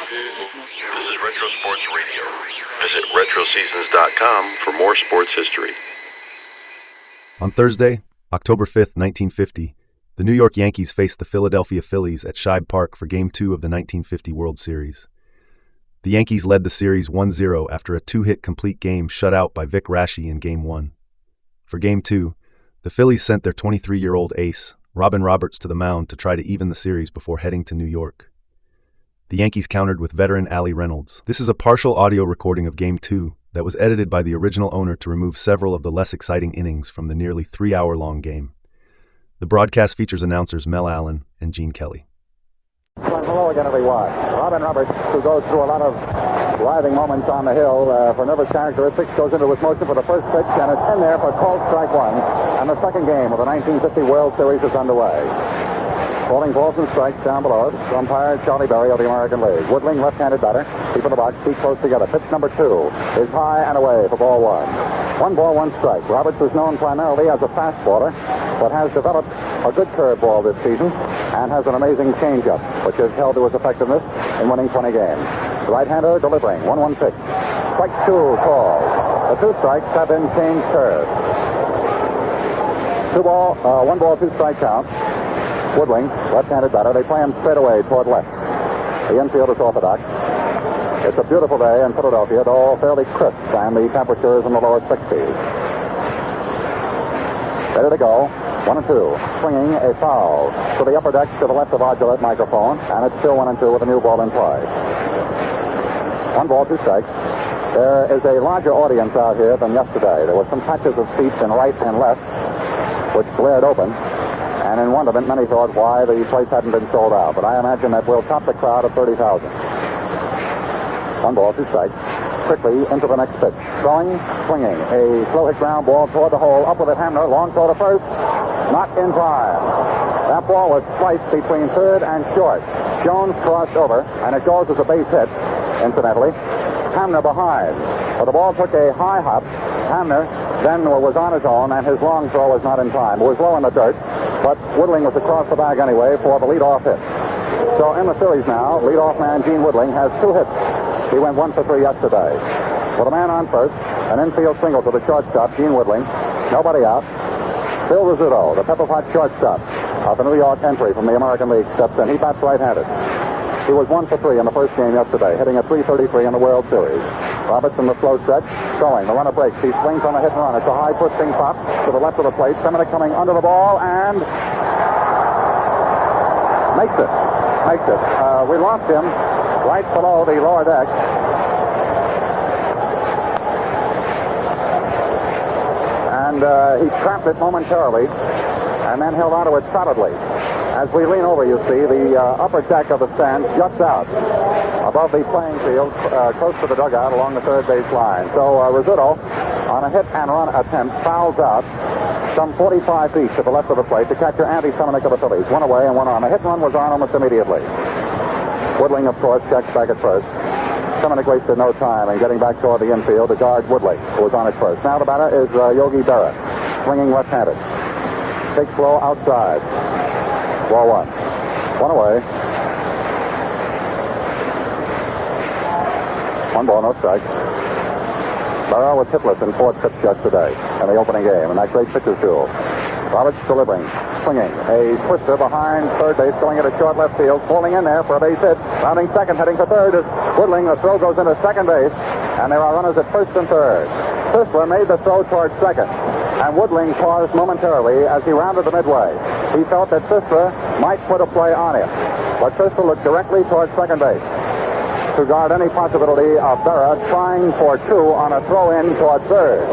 This is Retro Sports Radio. Visit RetroSeasons.com for more sports history. On Thursday, October 5th, 1950, the New York Yankees faced the Philadelphia Phillies at Shibe Park for Game 2 of the 1950 World Series. The Yankees led the series 1-0 after a two-hit complete game shut out by Vic Raschi in Game 1. For Game 2, the Phillies sent their 23-year-old ace, Robin Roberts, to the mound to try to even the series before heading to New York. The Yankees countered with veteran Allie Reynolds. This is a partial audio recording of Game 2 that was edited by the original owner to remove several of the less exciting innings from the nearly 3-hour-long game. The broadcast features announcers Mel Allen and Gene Kelly. Hello again, NYY. Robin Roberts, who goes through a lot of writhing moments on the hill for nervous characteristics, goes into his motion for the first pitch, and it's in there for called strike one. And the second game of the 1950 World Series is underway. Calling balls and strikes down below us. Umpire Charlie Berry of the American League. Woodling, left-handed batter. Keep in the box, feet close together. Pitch number 2 is high and away for ball 1. 1 ball, 1 strike. Roberts is known primarily as a fast baller, but has developed a good curveball this season and has an amazing changeup, which has held to his effectiveness in winning 20 games. The right-hander delivering. 1-1 pitch. Strike 2 called. The 2 strikes have been changed curves. 1 ball, 2 strike count. Woodling, left-handed batter. They play him straight away toward left. The infield is orthodox. It's a beautiful day in Philadelphia, though fairly crisp, and the temperature is in the lower 60s. Ready to go. 1-2. Swinging a foul to the upper deck to the left of our Gillette microphone, and it's still 1-2 with a new ball in play. 1 ball, 2 strikes. There is a larger audience out here than yesterday. There were some patches of seats in right and left, which glared open. And in wonderment, many thought why the place hadn't been sold out. But I imagine that we'll top the crowd of 30,000. 1 ball, 2 strikes. Quickly into the next pitch. Throwing, swinging. A slow hit ground ball toward the hole. Up with it, Hamner. Long throw to first. Not in time. That ball was sliced between third and short. Jones crossed over, and it goes as a base hit, incidentally. Hamner behind. But the ball took a high hop. Hamner then was on his own, and his long throw was not in time. It was low in the dirt, but Woodling was across the bag anyway for the leadoff hit. So in the series now, leadoff man Gene Woodling has 2 hits. He went 1 for 3 yesterday. With a man on first, an infield single to the shortstop, Gene Woodling. Nobody out. Phil Rizzuto, the pepper-pot shortstop of the New York entry from the American League, steps in. He bats right-handed. He was 1 for 3 in the first game yesterday, hitting a .333 in the World Series. Roberts in the slow stretch, throwing. The runner breaks. He swings on the hit and run. It's a high twisting pop to the left of the plate. Semina coming under the ball and makes it. We lost him right below the lower deck. And he trapped it momentarily and then held onto it solidly. As we lean over, you see, the upper deck of the stand juts out above the playing field, close to the dugout along the third base line. So Rizzuto, on a hit and run attempt, fouls out some 45 feet to the left of the plate to catcher Andy Seminick of the Phillies. 1 away and 1 on. The hit and run was on almost immediately. Woodling, of course, checks back at first. Seminick wasted no time in getting back toward the infield to guard Woodley, who was on at first. Now the batter is Yogi Berra, swinging left-handed. Takes low outside. Ball 1. 1 away. 1 ball, no strike. Berra was hitless in 4th pitch yesterday in the opening game in that great pitcher's duel. Roberts delivering, swinging. A twister behind third base, going into short left field, falling in there for a base hit. Rounding second, heading for third is Woodling. The throw goes into second base, and there are runners at first and third. Sisler made the throw towards second, and Woodling paused momentarily as he rounded the midway. He felt that Sisler might put a play on him, but Sisler looked directly towards second base to guard any possibility of Berra trying for 2 on a throw-in toward third.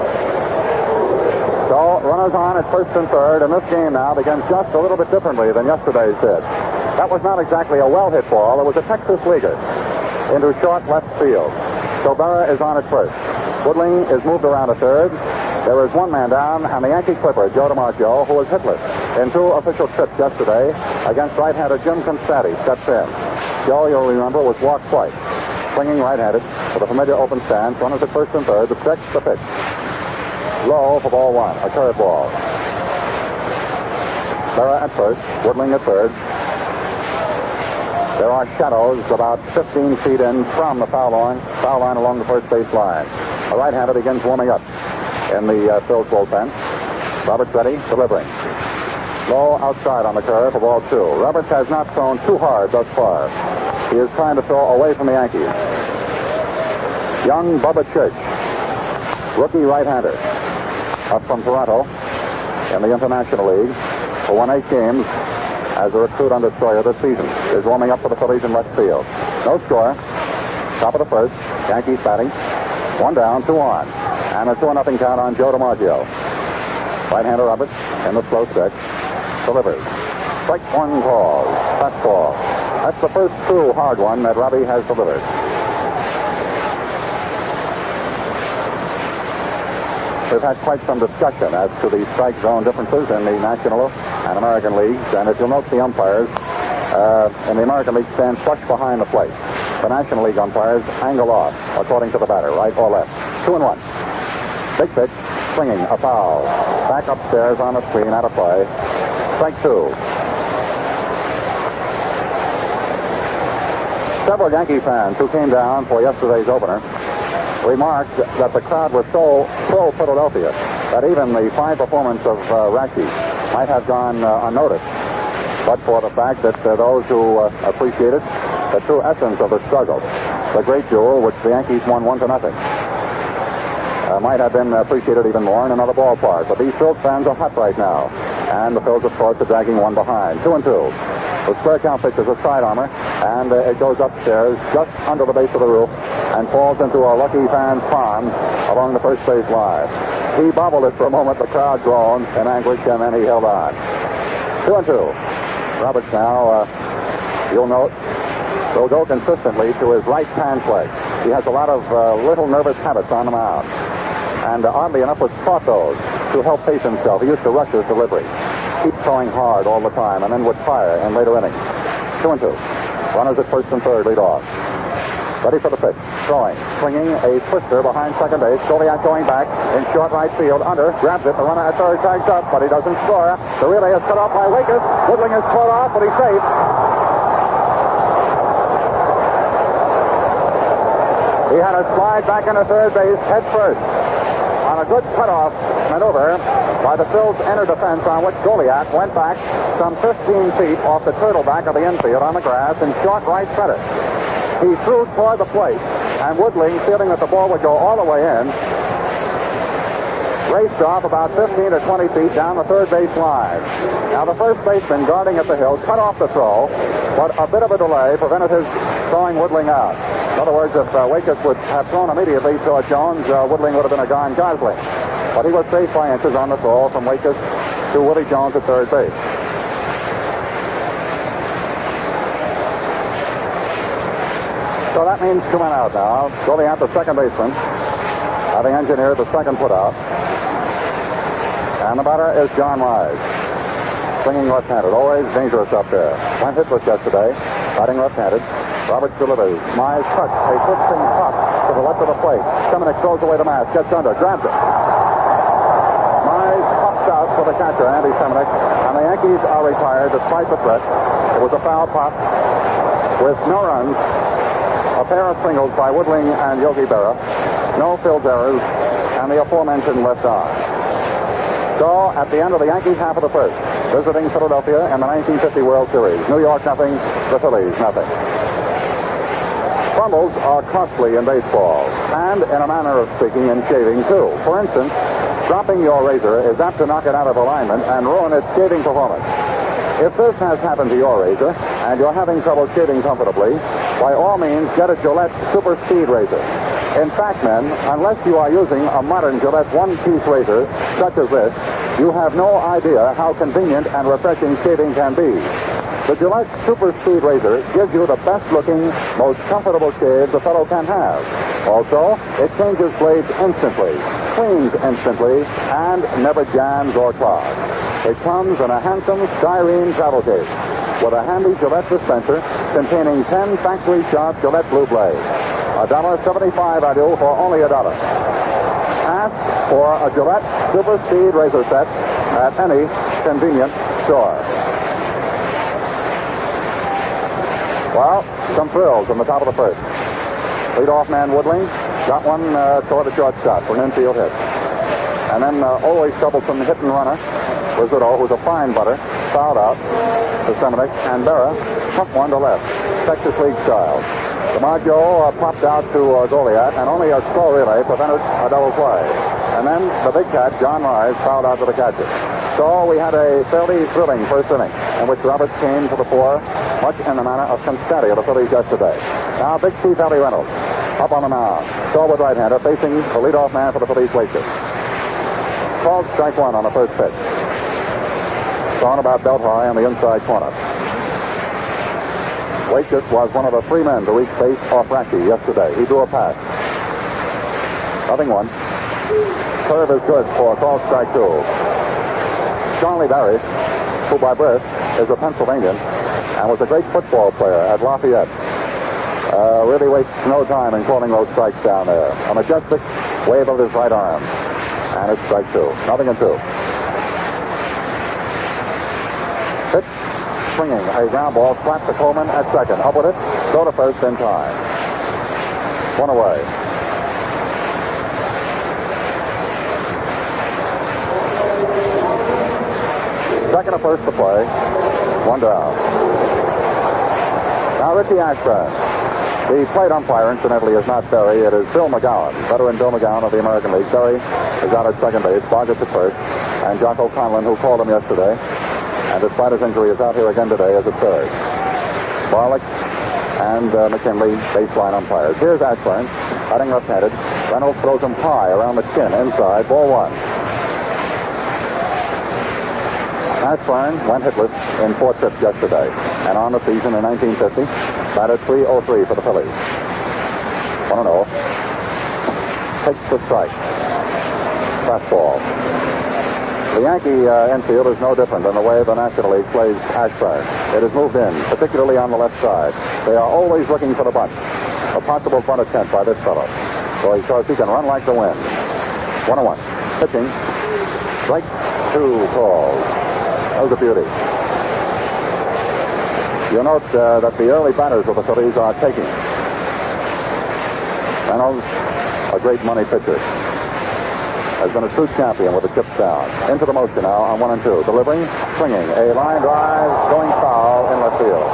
So, runners on at first and third, and this game now begins just a little bit differently than yesterday's did. That was not exactly a well-hit ball. It was a Texas leaguer into short left field. So Berra is on at first. Woodling is moved around to third. There is 1 man down, and the Yankee clipper, Joe DiMaggio, who was hitless in 2 official trips yesterday against right-hander Jim Constante, steps in. Joe, you'll remember, was walked twice. Swinging right-handed with a familiar open stance. Runners at first and third. The stretch, the pitch. Low for ball 1, a curveball. Berra at first, Woodling at third. There are shadows about 15 feet in from the foul line along the first base line. A right-hander begins warming up in the Phil's bullpen. Roberts ready, delivering. Low outside on the curve for ball 2. Roberts has not thrown too hard thus far. He is trying to throw away from the Yankees. Young Bubba Church, rookie right-hander, up from Toronto in the International League, who won 8 games as a recruit under Sawyer this season, is warming up for the Phillies in left field. No score. Top of the first. Yankees batting. 1 down, 2 on. And a 2-0 count on Joe DiMaggio. Right-hander Roberts in the slow stretch. Delivers. Strike 1 call. Fastball. That's the first true hard one that Robbie has delivered. We've had quite some discussion as to the strike zone differences in the National and American leagues, and if you'll note, the umpires in the American League stand flush behind the plate. The National League umpires angle off according to the batter, right or left. 2-1. Big pitch, swinging, a foul. Back upstairs on the screen, out of play. Strike 2. Several Yankee fans who came down for yesterday's opener remarked that the crowd was so pro-Philadelphia that even the fine performance of Raschi might have gone unnoticed, but for the fact that those who appreciated the true essence of the struggle, the great duel which the Yankees won 1-0, might have been appreciated even more in another ballpark. But these Phillies fans are hot right now, and the Phillies, of course, are dragging one behind. 2-2. The square count pitch is a side armor, and it goes upstairs just under the base of the roof and falls into a lucky fan's pond along the first base line. He bobbled it for a moment. The crowd groaned in anguish, and then he held on. 2-2. Roberts now, you'll note, will go consistently to his right pants leg. He has a lot of little nervous habits on the mound. And oddly enough, was taught those to help pace himself. He used to rush his delivery. Keep throwing hard all the time, and then would fire in later innings. 2-2. Runners at first and third lead off. Ready for the pitch. Throwing. Swinging a twister behind second base. Goliath going back in short right field. Under. Grabs it. The runner at third tags up, but he doesn't score. The relay is cut off by Wakers. Woodling is caught off, but he's safe. He had a slide back into third base head first on a good cutoff maneuver by the Phil's inner defense, on which Goliath went back some 15 feet off the turtle back of the infield on the grass in short right center. He threw toward the plate, and Woodling, feeling that the ball would go all the way in, raced off about 15 or 20 feet down the third base line. Now the first baseman guarding at the hill cut off the throw, but a bit of a delay prevented his throwing Woodling out. In other words, if Wakers would have thrown immediately toward Jones, Woodling would have been a gone Gosling. But he was safe by inches on the throw from Wakers to Willie Jones at third base. So that means 2 men out now. Goliath, the second baseman, having engineered the second put out. And the batter is John Mize. Swinging left-handed, always dangerous up there. Went hitless yesterday, batting left-handed. Roberts delivers. Mize cuts a twisting pop to the left of the plate. Seminick throws away the mask, gets under, grabs it. Mize pops out for the catcher, Andy Seminick, and the Yankees are retired despite the threat. It was a foul pop with no runs. A pair of singles by Woodling and Yogi Berra. No Phil's errors, and the aforementioned left arm. So, at the end of the Yankees half of the first, visiting Philadelphia in the 1950 World Series. New York nothing, the Phillies nothing. Fumbles are costly in baseball, and in a manner of speaking, in shaving too. For instance, dropping your razor is apt to knock it out of alignment and ruin its shaving performance. If this has happened to your razor, and you're having trouble shaving comfortably, by all means get a Gillette Super Speed razor. In fact, men, unless you are using a modern Gillette one-piece razor, such as this, you have no idea how convenient and refreshing shaving can be. The Gillette Super Speed razor gives you the best-looking, most comfortable shave the fellow can have. Also, it changes blades instantly, cleans instantly, and never jams or clogs. It comes in a handsome styrene travel case with a handy Gillette dispenser containing 10 factory-sharp Gillette blue blades. $1.75 I do for only $1. Ask for a Gillette Super Speed razor set at any convenient store. Well, some thrills in the top of the first. Leadoff man Woodling got one toward the shortstop for an infield hit. And then always troublesome hit-and runner Rizzuto, who's a fine butter, fouled out to Semenuk, and Berra pumped one to left, Texas League style. DiMaggio popped out to Goliath, and only a slow relay prevented a double play. And then the big cat, John Rise, fouled out to the catcher. So we had a fairly thrilling first inning in which Roberts came to the fore, much in the manner of Cincinnati of the Phillies yesterday. Now Big Chief Allie Reynolds up on the mound. Stalwart right-hander facing the leadoff man for the Phillies, Waitkus. Called strike one on the first pitch. Thrown about belt high on the inside corner. Waitkus was one of the three men to reach base off Raschi yesterday. He drew a pass. 0-1. Curve is good for called strike two. Charlie Barry, who by birth is a Pennsylvanian and was a great football player at Lafayette, really wastes no time in calling those strikes down there. A majestic wave of his right arm. And it's strike two. 0-2. Pitch, swinging a ground ball, flat to Coleman at second. Up with it, go to first in time. One away. Second to first to play. One down. Now Richie Ashburn. The plate umpire, incidentally, is not Berry. It is Bill McGowan, veteran Bill McGowan of the American League. Berry is out at second base, Boggett at first, and Jocko Conlon, who called him yesterday, and despite his injury, is out here again today as a third. Barlick and McKinley, baseline umpires. Here's Ashburn, batting left-handed. Reynolds throws him high around the chin, inside, ball one. Ashburn went hitless in 4 trips yesterday, and on the season in 1950, batted .303 for the Phillies. 1-0. Takes the strike. Fastball. The Yankee infield is no different than the way the National League plays Ashburn. It is moved in, particularly on the left side. They are always looking for the bunt. A possible bunt attempt by this fellow. So because he can run like the wind. 1-1. Pitching. Strike two calls. That was a beauty. You'll note that the early batters of the Phillies are taking. Reynolds, a great money pitcher, has been a true champion with the chips down. Into the motion now on 1 and 2. Delivering, swinging. A line drive, going foul in left field.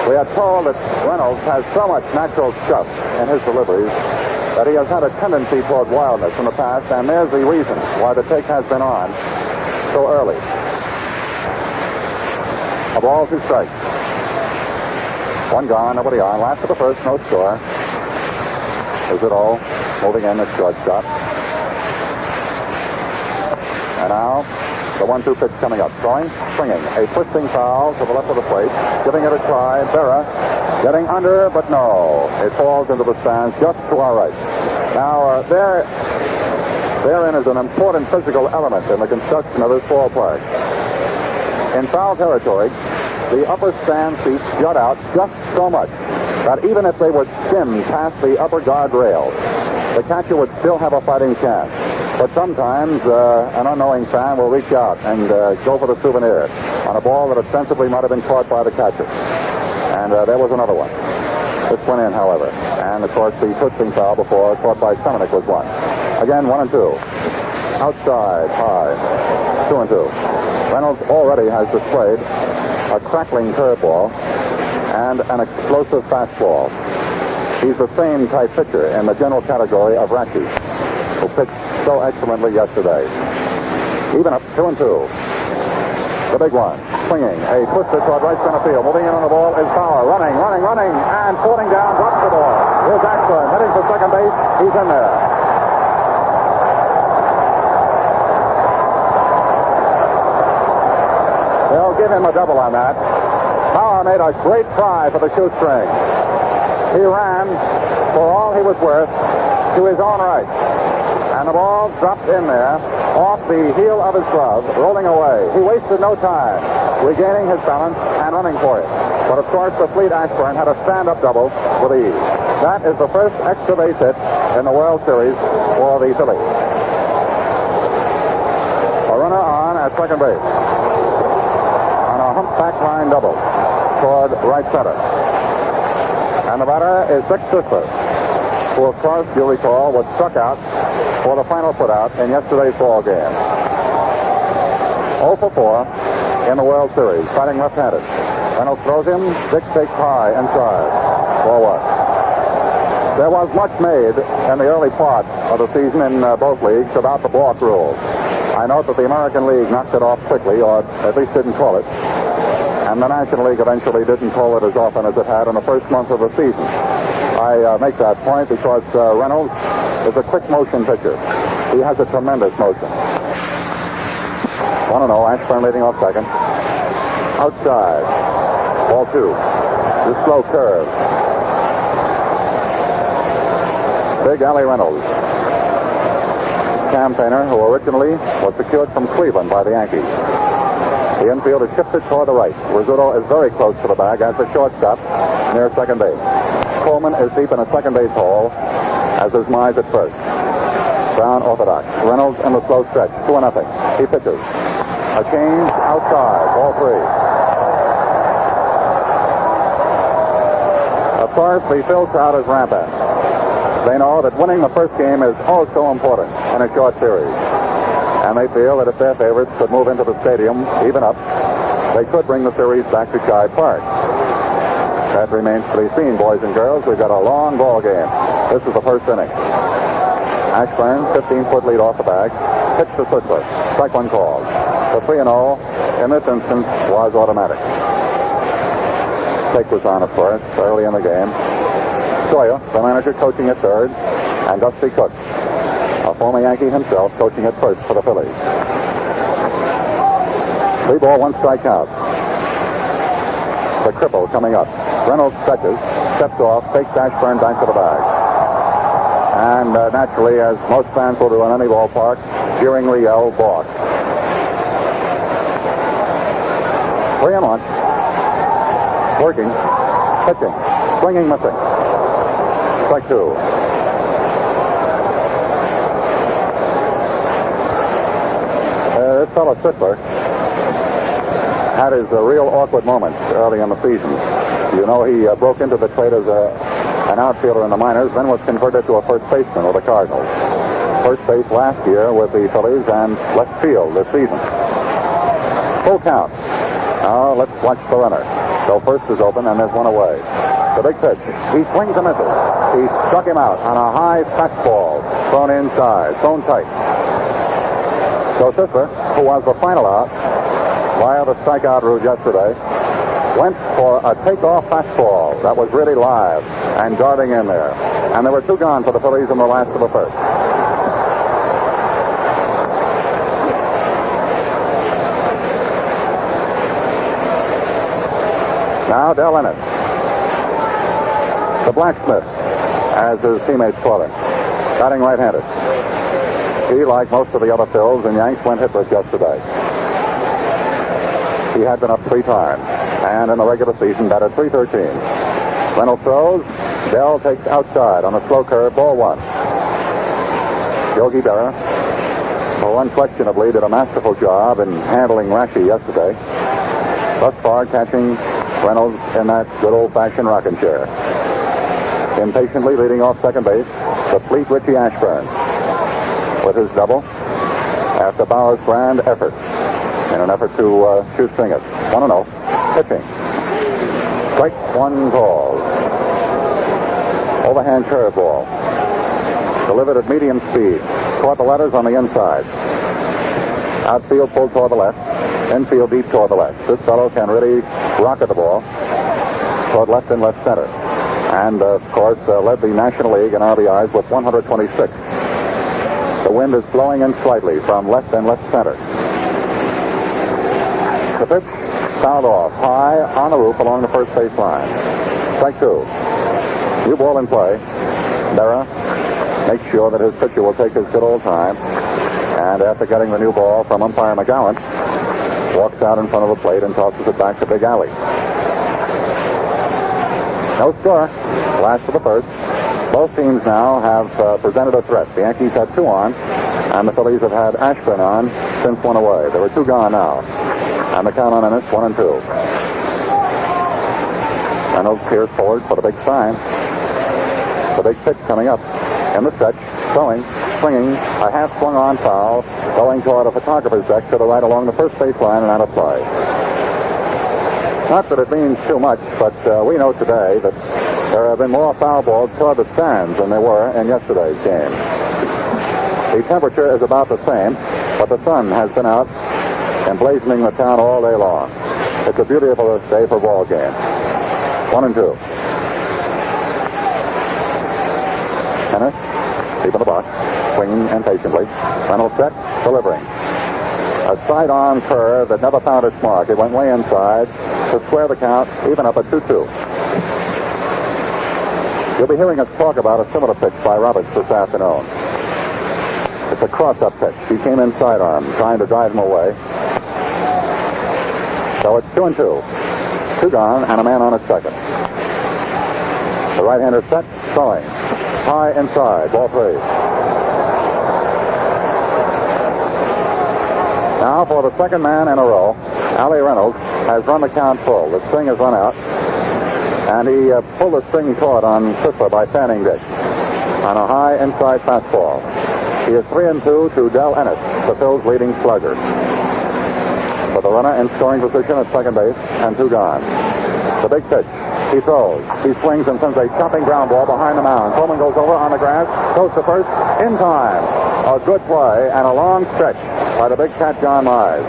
We are told that Reynolds has so much natural stuff in his deliveries that he has had a tendency toward wildness in the past, and there's the reason why the take has been on so early. A ball, 2 strikes. One gone, nobody on. Last to the first, no score. Rizzuto moving in at shortstop. And now the 1-2 pitch coming up. Throwing, swinging. A twisting foul to the left of the plate. Giving it a try. Berra getting under, but no. It falls into the stands just to our right. Now, therein is an important physical element in the construction of this ballpark. In foul territory, the upper stand seats jut out just so much that even if they would skim past the upper guard rail, the catcher would still have a fighting chance. But sometimes an unknowing fan will reach out and go for the souvenir on a ball that ostensibly might have been caught by the catcher. And there was another one. This went in, however. And, of course, the twisting foul before caught by Semenuk was one. Again, 1 and 2. Outside, high. 2 and 2. Reynolds already has displayed a crackling curveball and an explosive fastball. He's the same type pitcher in the general category of Raschi, who pitched so excellently yesterday. Even up, 2 and 2. The big one, swinging, a twister toward right center field. Moving in on the ball is Power, running, and falling down, drops the ball. Here's Ashburn, heading for second base. He's in there. They'll give him a double on that. Power made a great try for the shoestring. He ran, for all he was worth, to his own right. And the ball dropped in there, off the heel of his glove, rolling away. He wasted no time, regaining his balance and running for it. But, of course, the fleet Ashburn had a stand-up double with ease. That is the first extra base hit in the World Series for the Phillies. at second base on a humpback line double toward right center. And the batter is Vic Raschi, who, of course, you'll recall, was struck out for the final putout in yesterday's ball game. 0 for 4 in the World Series, batting left-handed. Reynolds throws him. Vic takes high inside. 4-1. There was much made in the early part of the season in both leagues about the balk rule. I note that the American League knocked it off quickly, or at least didn't call it. And the National League eventually didn't call it as often as it had in the first month of the season. I make that point because Reynolds is a quick motion pitcher. He has a tremendous motion. 1-0, Ashburn leading off second. Outside. Ball 2. The slow curve. Big Allie Reynolds, campaigner who originally was secured from Cleveland by the Yankees. The infield is shifted toward the right. Rizzuto is very close to the bag as the shortstop near second base. Coleman is deep in a second base hole, as is Mize at first. Brown orthodox. Reynolds in the slow stretch. 2-0. He pitches. A change outside. Ball 3. Of course, the Phil crowd is rampant. They know that winning the first game is oh so important in a short series. And they feel that if their favorites could move into the stadium, even up, they could bring the series back to Shibe Park. That remains to be seen, boys and girls. We've got a long ball game. This is the first inning. Ashburn, 15-foot lead off the bag. Pitch to Sisler. Strike one called. The 3-0 in this instance was automatic. Take was on, of course, early in the game. Sawyer, the manager, coaching at third, and Dusty Cook, a former Yankee himself, coaching at first for the Phillies. 3-1 strikeout. The cripple coming up. Reynolds stretches, steps off, takes Ashburn back to the bag. And naturally, as most fans will do in any ballpark, jeeringly yell, balk. 3-1. Working, pitching, swinging, missing. Strike 2. This fellow Sisler had his real awkward moments early in the season. You know, he broke into the trade as an outfielder in the minors, then was converted to a first baseman with the Cardinals. First base last year with the Phillies and left field this season. Full count. Now let's watch the runner. So first is open and there's one away. The big pitch. He swings and misses. He struck him out on a high fastball thrown inside, thrown tight. So Sisler, who was the final out via the strikeout rule yesterday, went for a takeoff fastball that was really live and darting in there. And there were 2 gone for the Phillies in the last of the first. Now Del Ennis, the blacksmith, as his teammates call him, batting right-handed. He, like most of the other Phils and Yanks, went hitless yesterday. He had been up 3 times, and in the regular season batted .313. Reynolds throws. Dell takes outside on a slow curve, ball 1. Yogi Berra, who unquestionably did a masterful job in handling Raschi yesterday, thus far catching Reynolds in that good old-fashioned rocking chair. Impatiently leading off second base, the fleet Richie Ashburn with his double after Bauer's grand effort in an effort to shoot singers. 1-0. Pitching. Strike 1 called. Overhand curveball. Delivered at medium speed. Caught the letters on the inside. Outfield pulled toward the left. Infield deep toward the left. This fellow can really rocket the ball toward left and left center. And, of course, led the National League in RBIs with 126. The wind is blowing in slightly from left and left center. The pitch fouled off high on the roof along the first base line. Strike 2. New ball in play. Berra makes sure that his pitcher will take his good old time. And after getting the new ball from umpire McGowan, walks out in front of the plate and tosses it back to Big Alley. No score. Last of the first. Both teams now have presented a threat. The Yankees had 2 on, And the Phillies have had Ashburn on since one away. There were 2 gone now. And the count on Ennis, 1-2. Reynolds peers forward for the big sign. The big pitch coming up. In the stretch, throwing, swinging, a half swung on foul, going toward a photographer's deck to the right along the first base line and out of play. Not that it means too much, but we know today that there have been more foul balls toward the stands than there were in yesterday's game. The temperature is about the same, but the sun has been out emblazoning the town all day long. It's a beautiful day for ball games. 1-2. Ennis, deep in the box, swinging impatiently. Reynolds set, delivering. A sidearm curve that never found its mark. It went way inside to square the count, even up at 2-2. You'll be hearing us talk about a similar pitch by Roberts this afternoon. It's a cross-up pitch. He came in sidearm, trying to drive him away. So it's 2-2. 2 gone, and a man on at second. The right-hander set, throwing. High inside, ball 3. Now for the second man in a row, Allie Reynolds has run the count full. The string has run out, and he pulled the string taut on Sisler by fanning Dick on a high inside fastball. He is 3-2 to Del Ennis, the Phil's leading slugger. With a runner in scoring position at second base and 2 gone. The big pitch. He throws. He swings and sends a chopping ground ball behind the mound. Coleman goes over on the grass, goes to first, in time. A good play and a long stretch by the big cat John Mize.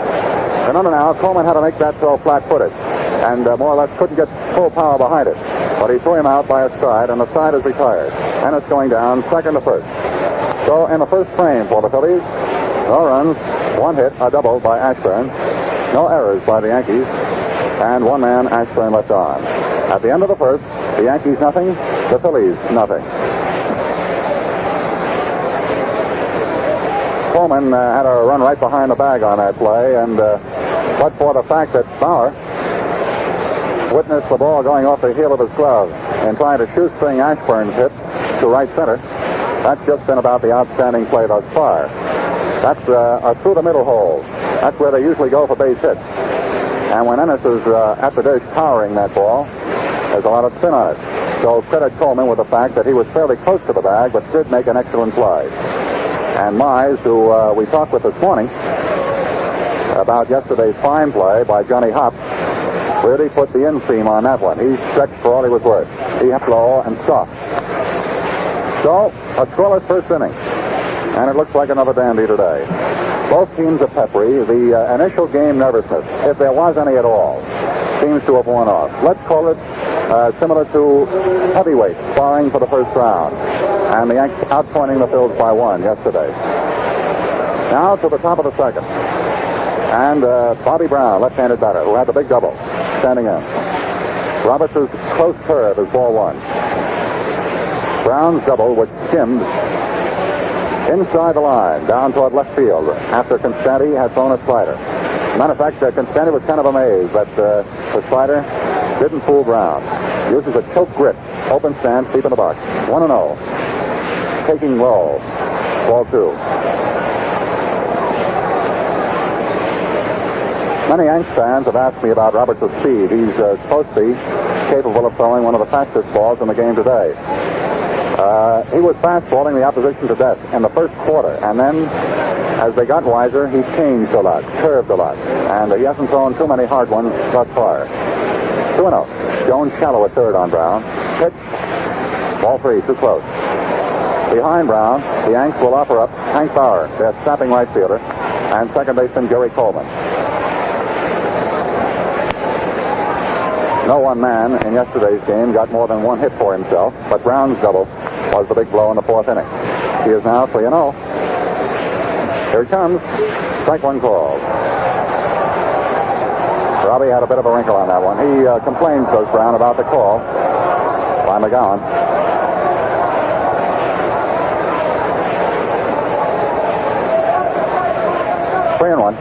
Remember now, Coleman had to make that throw flat-footed and more or less couldn't get full power behind it. But he threw him out by a stride, and the side is retired. And it's going down second to first. So in the first frame for the Phillies, no runs, 1 hit, a double by Ashburn, no errors by the Yankees, and 1 man, Ashburn, left on. At the end of the first, the Yankees nothing, the Phillies nothing. Coleman had a run right behind the bag on that play, and but for the fact that Bauer witnessed the ball going off the heel of his glove and trying to shoestring Ashburn's hit to right center, that's just been about the outstanding play thus far. That's a through the middle hole. That's where they usually go for base hits. And when Ennis is at the dish powering that ball, there's a lot of spin on it. So credit Coleman with the fact that he was fairly close to the bag, but did make an excellent play. And Mize, who we talked with this morning about yesterday's fine play by Johnny Hop, really put the inseam on that one. He stretched for all he was worth. He hit low and soft. So, a scoreless first inning. And it looks like another dandy today. Both teams are peppery. The initial game nervousness, if there was any at all, seems to have worn off. Let's call it similar to heavyweight sparring for the first round. And the Yankees outpointing the Phils by 1 yesterday. Now to the top of the second. And Bobby Brown, left-handed batter, who had the big double, standing in. Roberts' close curve is ball 1. Brown's double, which skimmed inside the line, down toward left field, after Constanti had thrown a slider. Matter of fact, Constanti was kind of amazed that the slider didn't fool Brown. Uses a choke grip, open stance, deep in the box. 1-0. Taking low. Ball 2. Many Yanks fans have asked me about Roberts' speed. He's supposed to be capable of throwing one of the fastest balls in the game today. He was fastballing the opposition to death in the first quarter, and then as they got wiser, he changed a lot, curved a lot, and he hasn't thrown too many hard ones thus far. 2-0. Jones shallow at third on Brown. Pitch. Ball 3, too close. Behind Brown, the Yanks will offer up Hank Bauer, their snapping right fielder, and second baseman Gary Coleman. No one man in yesterday's game got more than 1 hit for himself, but Brown's double was the big blow in the 4th inning. He is now 3-0. Here it comes. Strike 1 call. Robbie had a bit of a wrinkle on that one. He complains, goes Brown, about the call by McGowan. Three and 1.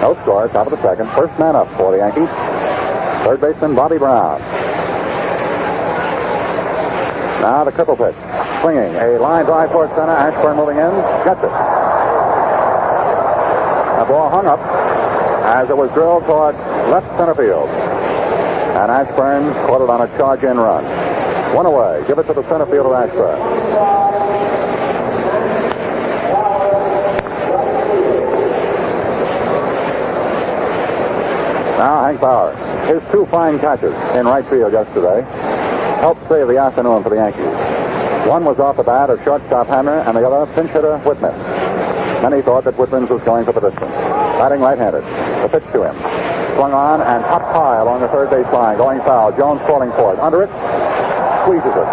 No score, top of the second. First man up for the Yankees. Third baseman Bobby Brown. Now the triple pitch. Swinging. A line drive towards center. Ashburn moving in. Gets it. The ball hung up as it was drilled toward left center field. And Ashburn caught it on a charge-in run. One away. Give it to the center fielder, Ashburn. Now Hank Bauer. His two fine catches in right field yesterday helped save the afternoon for the Yankees. One was off the bat of shortstop Hamner, and the other pinch hitter Whitman. Many thought that Whitman was going for the distance. Batting right-handed. The pitch to him. Swung on and up high along the third base line. Going foul. Jones falling for it. Under it. Squeezes it.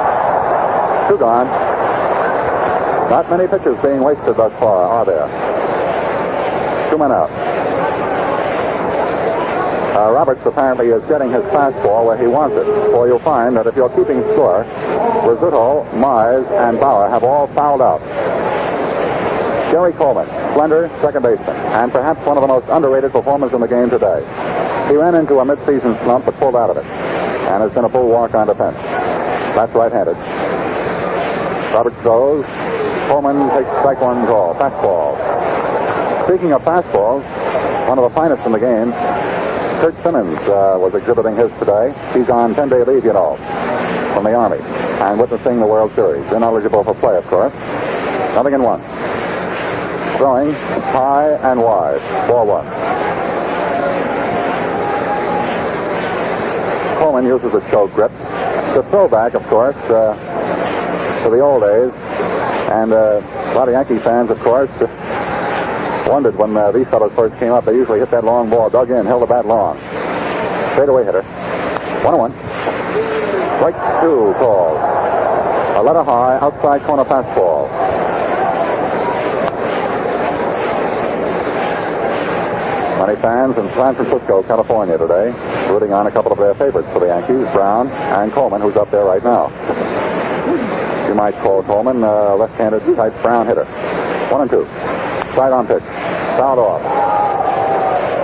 Two gone. Not many pitches being wasted thus far, are there? Two men out. Roberts apparently is getting his fastball where he wants it. For you'll find that if you're keeping score, Rizzuto, Mize, and Bauer have all fouled out. Jerry Coleman, slender second baseman, and perhaps one of the most underrated performers in the game today. He ran into a midseason slump but pulled out of it, and has been a full walk on defense. That's right-handed. Roberts throws. Coleman takes strike one call. Fastball. Speaking of fastballs, one of the finest in the game, Kurt Simmons was exhibiting his today. He's on 10-day leave, you know, from the Army, and witnessing the World Series. Ineligible for play, of course. 0-1. Throwing high and wide. Ball one. Coleman uses a choke grip. It's a throwback, of course, to the old days. And a lot of Yankee fans, of course, wondered when these fellows first came up. They usually hit that long ball, dug in, held the bat long. Straightaway hitter. 1-1. Strike two called. A letter high, outside corner fastball. Many fans in San Francisco, California today, rooting on a couple of their favorites for the Yankees, Brown and Coleman, who's up there right now. You might call Coleman a left-handed type Brown hitter. 1-2. Side on pitch. Fouled off.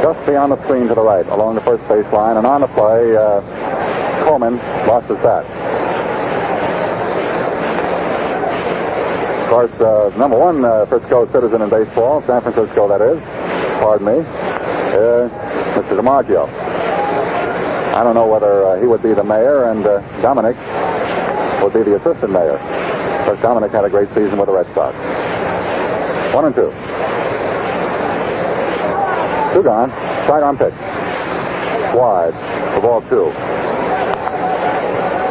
Just beyond the screen to the right, along the first base line, and on the play, Coleman lost his bat. Of course, number one Frisco citizen in baseball, San Francisco, that is, pardon me, Mr. DiMaggio. I don't know whether he would be the mayor and Dominic would be the assistant mayor. Because Dominic had a great season with the Red Sox. 1-2. Two gone. Side on pitch. Wide. The ball two.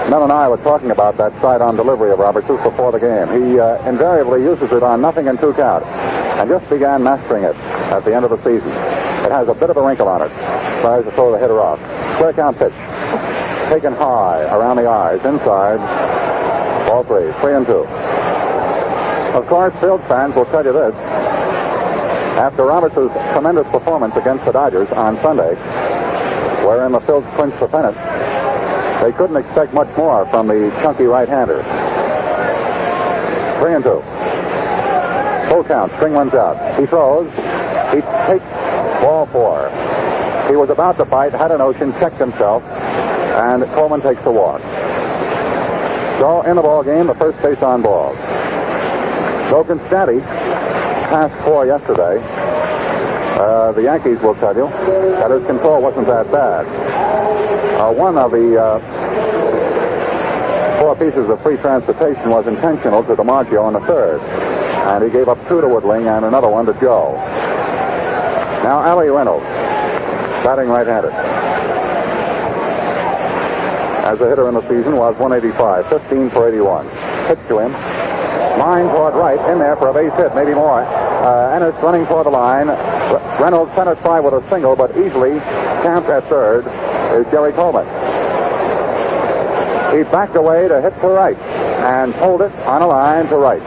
Mel and I were talking about that side-on delivery of Roberts just before the game. He invariably uses it on 0-2 count and just began mastering it at the end of the season. It has a bit of a wrinkle on it. Tries to throw the hitter off. Square count pitch. Taken high around the eyes. Inside. Ball three. 3-2. Of course, Phillies fans will tell you this. After Roberts' tremendous performance against the Dodgers on Sunday, wherein the Phillies clinched the pennant, they couldn't expect much more from the chunky right-hander. 3-2. Full count. String one's out. He throws. He takes ball four. He was about to bite, had a notion, checked himself, and Coleman takes the walk. So in the ball game, the first base on balls. Though Constanti passed four yesterday, the Yankees will tell you that his control wasn't that bad. One of the four pieces of free transportation was intentional to DiMaggio in the third, and he gave up two to Woodling and another one to Joe. Now Allie Reynolds, batting right-handed. As a hitter in the season was 185, 15 for 81. Pitch to him. Line toward right, in there for a base hit, maybe more. Ennis running toward the line. Reynolds centers by with a single, but easily camped at third is Jerry Coleman. He backed away to hit to right and pulled it on a line to right.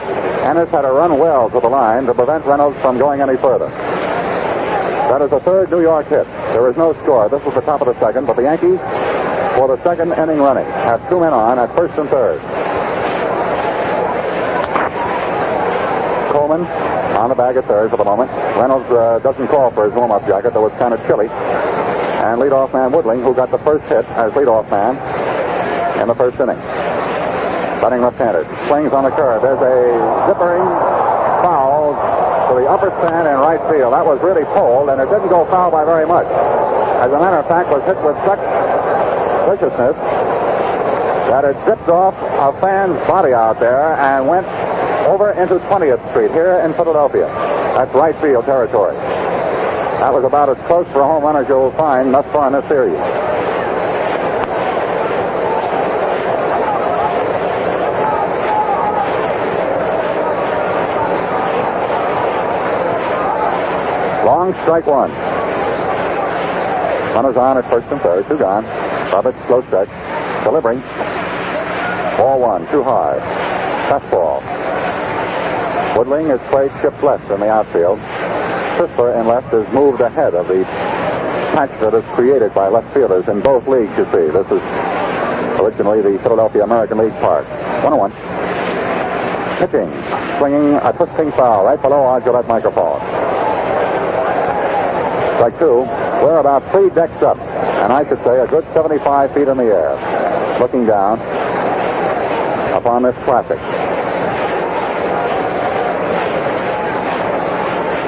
Ennis had to run well to the line to prevent Reynolds from going any further. That is the third New York hit. There is no score. This was the top of the second, but the Yankees, for the second inning running, have two men on at first and third. Coleman on the bag at third for the moment. Reynolds doesn't call for his warm-up jacket, though it's kind of chilly. And leadoff man Woodling, who got the first hit as leadoff man in the first inning. batting left-handed. Swings on the curve. There's a zippering foul to the upper stand in right field. That was really pulled, and it didn't go foul by very much. As a matter of fact, was hit with such viciousness that it zipped off a fan's body out there and went over into 20th Street here in Philadelphia. That's right field territory. That was about as close for a home run as you'll find thus far in this series. Long strike one. Runners on at first and third. Two gone. Roberts slow stretch. Delivering. Ball one. Too high. Fastball. Woodling has played shift left in the outfield. Crisper in left has moved ahead of the patch that is created by left fielders in both leagues, you see. This is originally the Philadelphia American League Park. 1-1. Pitching. Swinging a twisting foul right below our Gillette microphone. Strike two. We're about 3 decks up, and I should say a good 75 feet in the air, looking down upon this classic.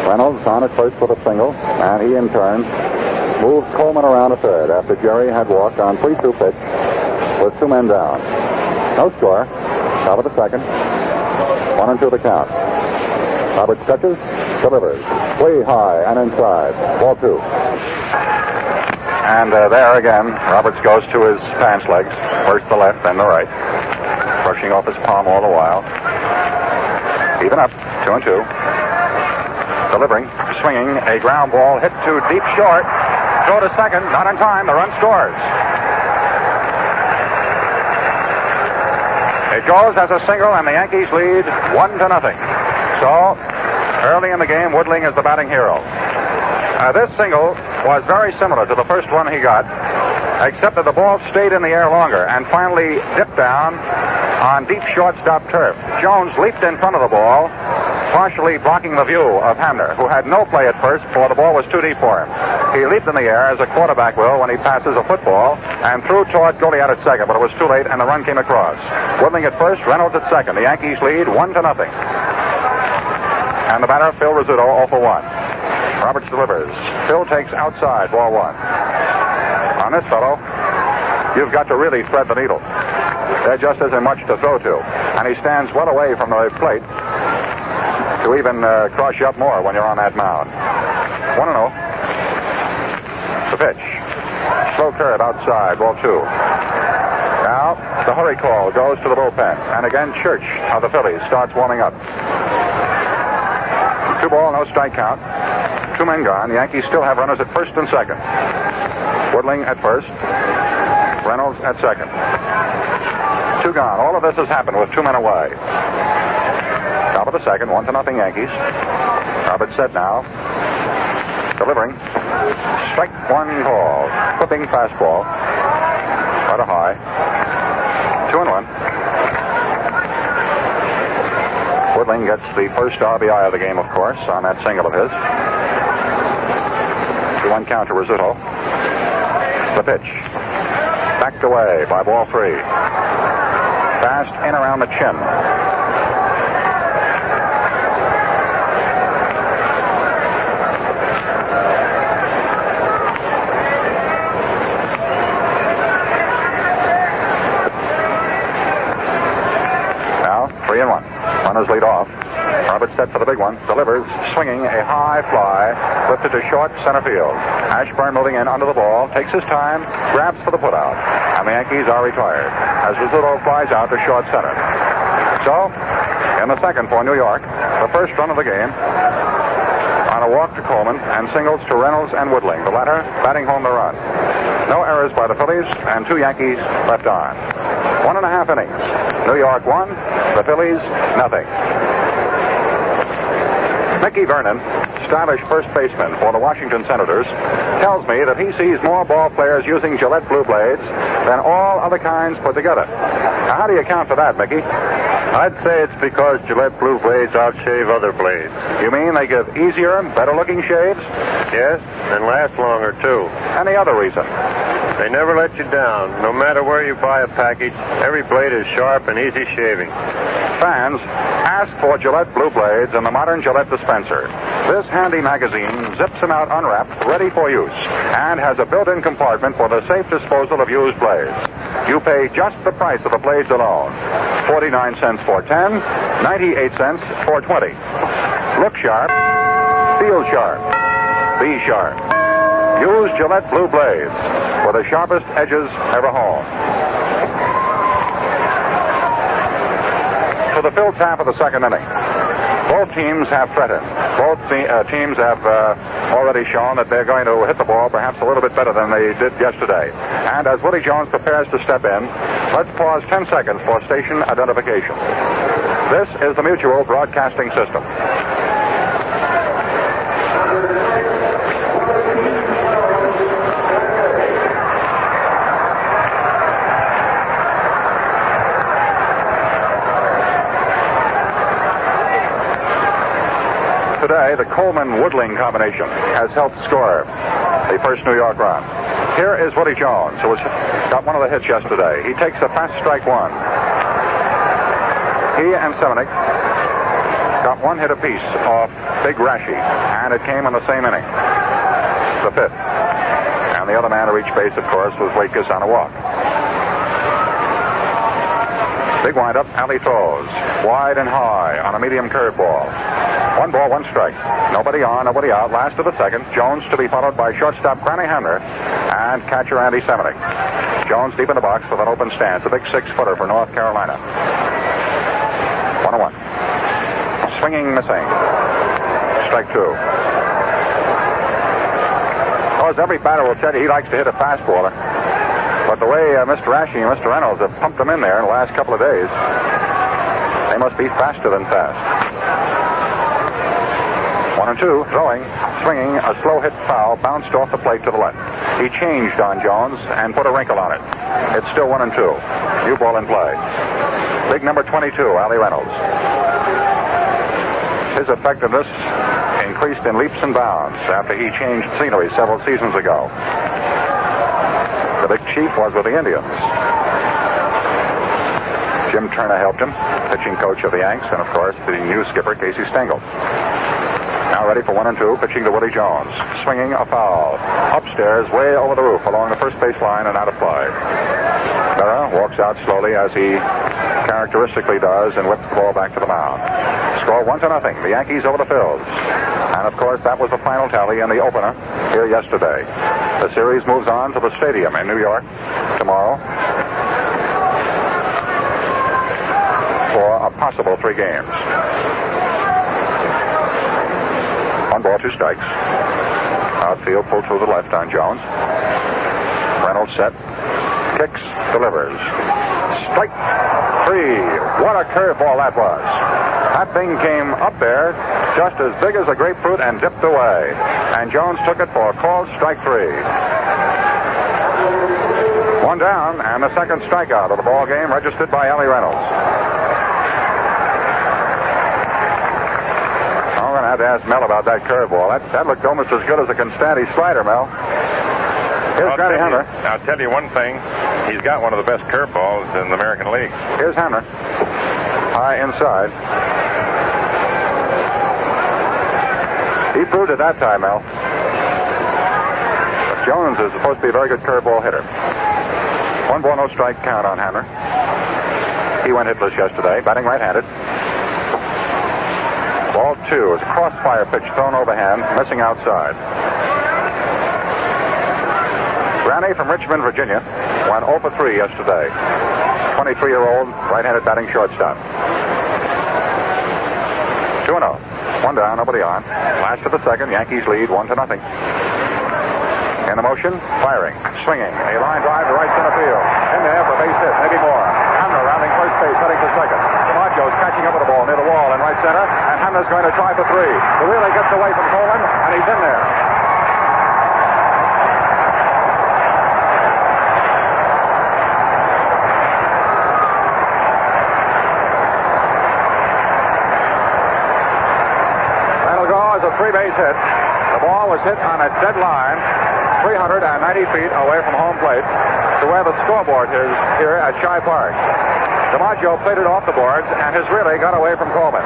Reynolds on at first with a single, and he in turn moved Coleman around to third after Jerry had walked on 3-2 pitch with 2 men down. No score. Top of the second. 1-2 the count. Robert stretches, delivers. Way high and inside. Ball 2. And there again, Roberts goes to his pants legs. First the left, then the right. Brushing off his palm all the while. Even up. 2-2. Delivering, swinging, a ground ball hit to deep short. Throw to second, not in time. The run scores. It goes as a single, and the Yankees lead 1-0. So, early in the game, Woodling is the batting hero. This single was very similar to the first one he got, except that the ball stayed in the air longer and finally dipped down on deep shortstop turf. Jones leaped in front of the ball, partially blocking the view of Hamner, who had no play at first, for the ball was too deep for him. He leaped in the air as a quarterback will when he passes a football and threw toward Goliath at second, but it was too late and the run came across. Woodling at first, Reynolds at second. The Yankees lead 1-0. And the batter, Phil Rizzuto, 0 for 1. Roberts delivers. Phil takes outside, ball 1. On this fellow, you've got to really thread the needle. There just isn't much to throw to. And he stands well away from the plate to even cross you up more when you're on that mound. 1-0. The pitch. Slow curve outside, ball 2. Now, the hurry call goes to the bullpen. And again, Church of the Phillies starts warming up. 2 ball, no strike count. 2 men gone. The Yankees still have runners at first and second. Woodling at first. Reynolds at second. 2 gone. All of this has happened with 2 men away. Top of the second, 1-0 Yankees. Roberts set now. Delivering. Strike 1 call. Clipping fastball. Rather high. 2-1. Woodling gets the first RBI of the game, of course, on that single of his. 2-1 count to Rizzuto. The pitch. Backed away by ball 3. Fast in around the chin. Now, 3-1. Runners lead off. Roberts set for the big one. Delivers, swinging a high fly, lifted to short center field. Ashburn moving in under the ball, takes his time, grabs for the putout. And the Yankees are retired as Rizzuto flies out to short center. So, in the second for New York, the first run of the game on a walk to Coleman and singles to Reynolds and Woodling, the latter batting home the run. No errors by the Phillies and 2 Yankees left on. 1.5 innings. New York 1, the Phillies nothing. Mickey Vernon, stylish first baseman for the Washington Senators, tells me that he sees more ball players using Gillette Blue Blades than all other kinds put together. Now, how do you account for that, Mickey? I'd say it's because Gillette Blue Blades outshave other blades. You mean they give easier, better-looking shaves? Yes, and last longer, too. Any other reason? They never let you down. No matter where you buy a package, every blade is sharp and easy shaving. Fans, ask for Gillette Blue Blades in the modern Gillette dispenser. This handy magazine zips them out unwrapped, ready for use, and has a built-in compartment for the safe disposal of used blades. You pay just the price of the blades alone. 49 cents for 10, 98 cents for 20. Look sharp, feel sharp, be sharp. Use Gillette Blue Blades for the sharpest edges ever honed. To the fifth half of the second inning. Both teams have threatened. Both teams have already shown that they're going to hit the ball perhaps a little bit better than they did yesterday. And as Willie Jones prepares to step in, let's pause 10 seconds for station identification. This is the Mutual Broadcasting System. Today, the Coleman-Woodling combination has helped score the first New York run. Here is Willie Jones, who got one of the hits yesterday. He takes a fast strike one. He and Semenuk got one hit apiece off Vic Raschi, and it came in the same inning, the fifth. And the other man to reach base, of course, was Waitkus on a walk. Big windup, Allie throws. Wide and high on a medium curveball. 1 ball, 1 strike. Nobody on, nobody out. Last of the second. Jones to be followed by shortstop Granny Hamner and catcher Andy Semenuk. Jones deep in the box with an open stance. A big 6-footer for North Carolina. 1-1. Swinging, missing. Strike 2. Of course, every batter will tell you he likes to hit a fastballer. But the way Mr. Raschi and Mr. Reynolds have pumped them in there in the last couple of days, they must be faster than fast. 1-2, throwing, swinging, a slow hit foul, bounced off the plate to the left. He changed on Jones and put a wrinkle on it. It's still 1-2. New ball in play. Big number 22, Allie Reynolds. His effectiveness increased in leaps and bounds after he changed scenery several seasons ago. The big chief was with the Indians. Jim Turner helped him, pitching coach of the Yanks, and of course the new skipper, Casey Stengel. Now ready for 1-2, pitching to Willie Jones. Swinging a foul. Upstairs, way over the roof, along the first base line and out of play. Miller walks out slowly as he characteristically does and whips the ball back to the mound. Score 1-0. The Yankees over the Phillies. And of course that was the final tally in the opener here yesterday. The series moves on to the stadium in New York tomorrow for a possible 3 games. 1 ball, 2 strikes. Outfield pulled to the left on Jones. Reynolds set. Kicks, delivers. Strike 3. What a curveball that was. That thing came up there just as big as a grapefruit and dipped away. And Jones took it for a called strike 3. 1 down, and the second strikeout of the ball game registered by Allie Reynolds. I'm going to have to ask Mel about that curveball. That looked almost as good as a Constanti slider, Mel. Here's Granny Hamner. I'll tell you one thing. He's got one of the best curveballs in the American League. Here's Hamner. High inside. He proved it that time, Mel. But Jones is supposed to be a very good curveball hitter. 1 ball, no strike count on Hamner. He went hitless yesterday, batting right-handed. Ball 2 is a crossfire pitch thrown overhand, missing outside. Granny from Richmond, Virginia, went 0 for 3 yesterday. 23-year-old right-handed batting shortstop. 2-0. 1 down, nobody on. Last of the second, Yankees lead 1-0. In the motion, firing, swinging, a line drive to right center field. In there for a base hit, maybe more. Hamner rounding first base, heading for second. DiMaggio's catching up with the ball near the wall in right center, and Hamner's going to try for 3. The wheeler gets away from Coleman, and he's in there. That'll go as a 3-base hit. The ball ball was hit on a dead line, 390 feet away from home plate, to where the scoreboard is here at Shibe Park. DiMaggio played it off the boards and has really got away from Coleman.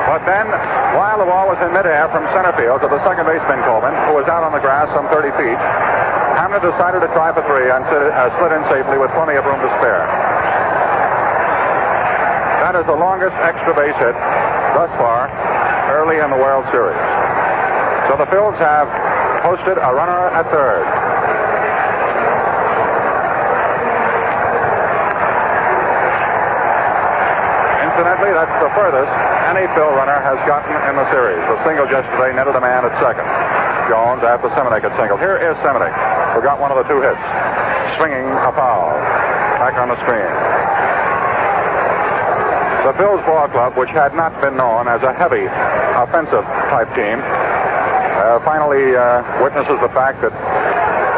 But then, while the ball was in midair from center field to the second baseman Coleman, who was out on the grass some 30 feet, Hamner decided to try for three and slid in safely with plenty of room to spare. That is the longest extra base hit thus far early in the World Series. So the Phils have posted a runner at third. Incidentally, that's the furthest any Phil runner has gotten in the series. The single yesterday netted a man at second. Jones after Semenuk had singled. Here is Semenuk, who got one of the two hits. Swinging a foul. Back on the screen. The Phil's ball club, which had not been known as a heavy offensive type team, finally witnesses the fact that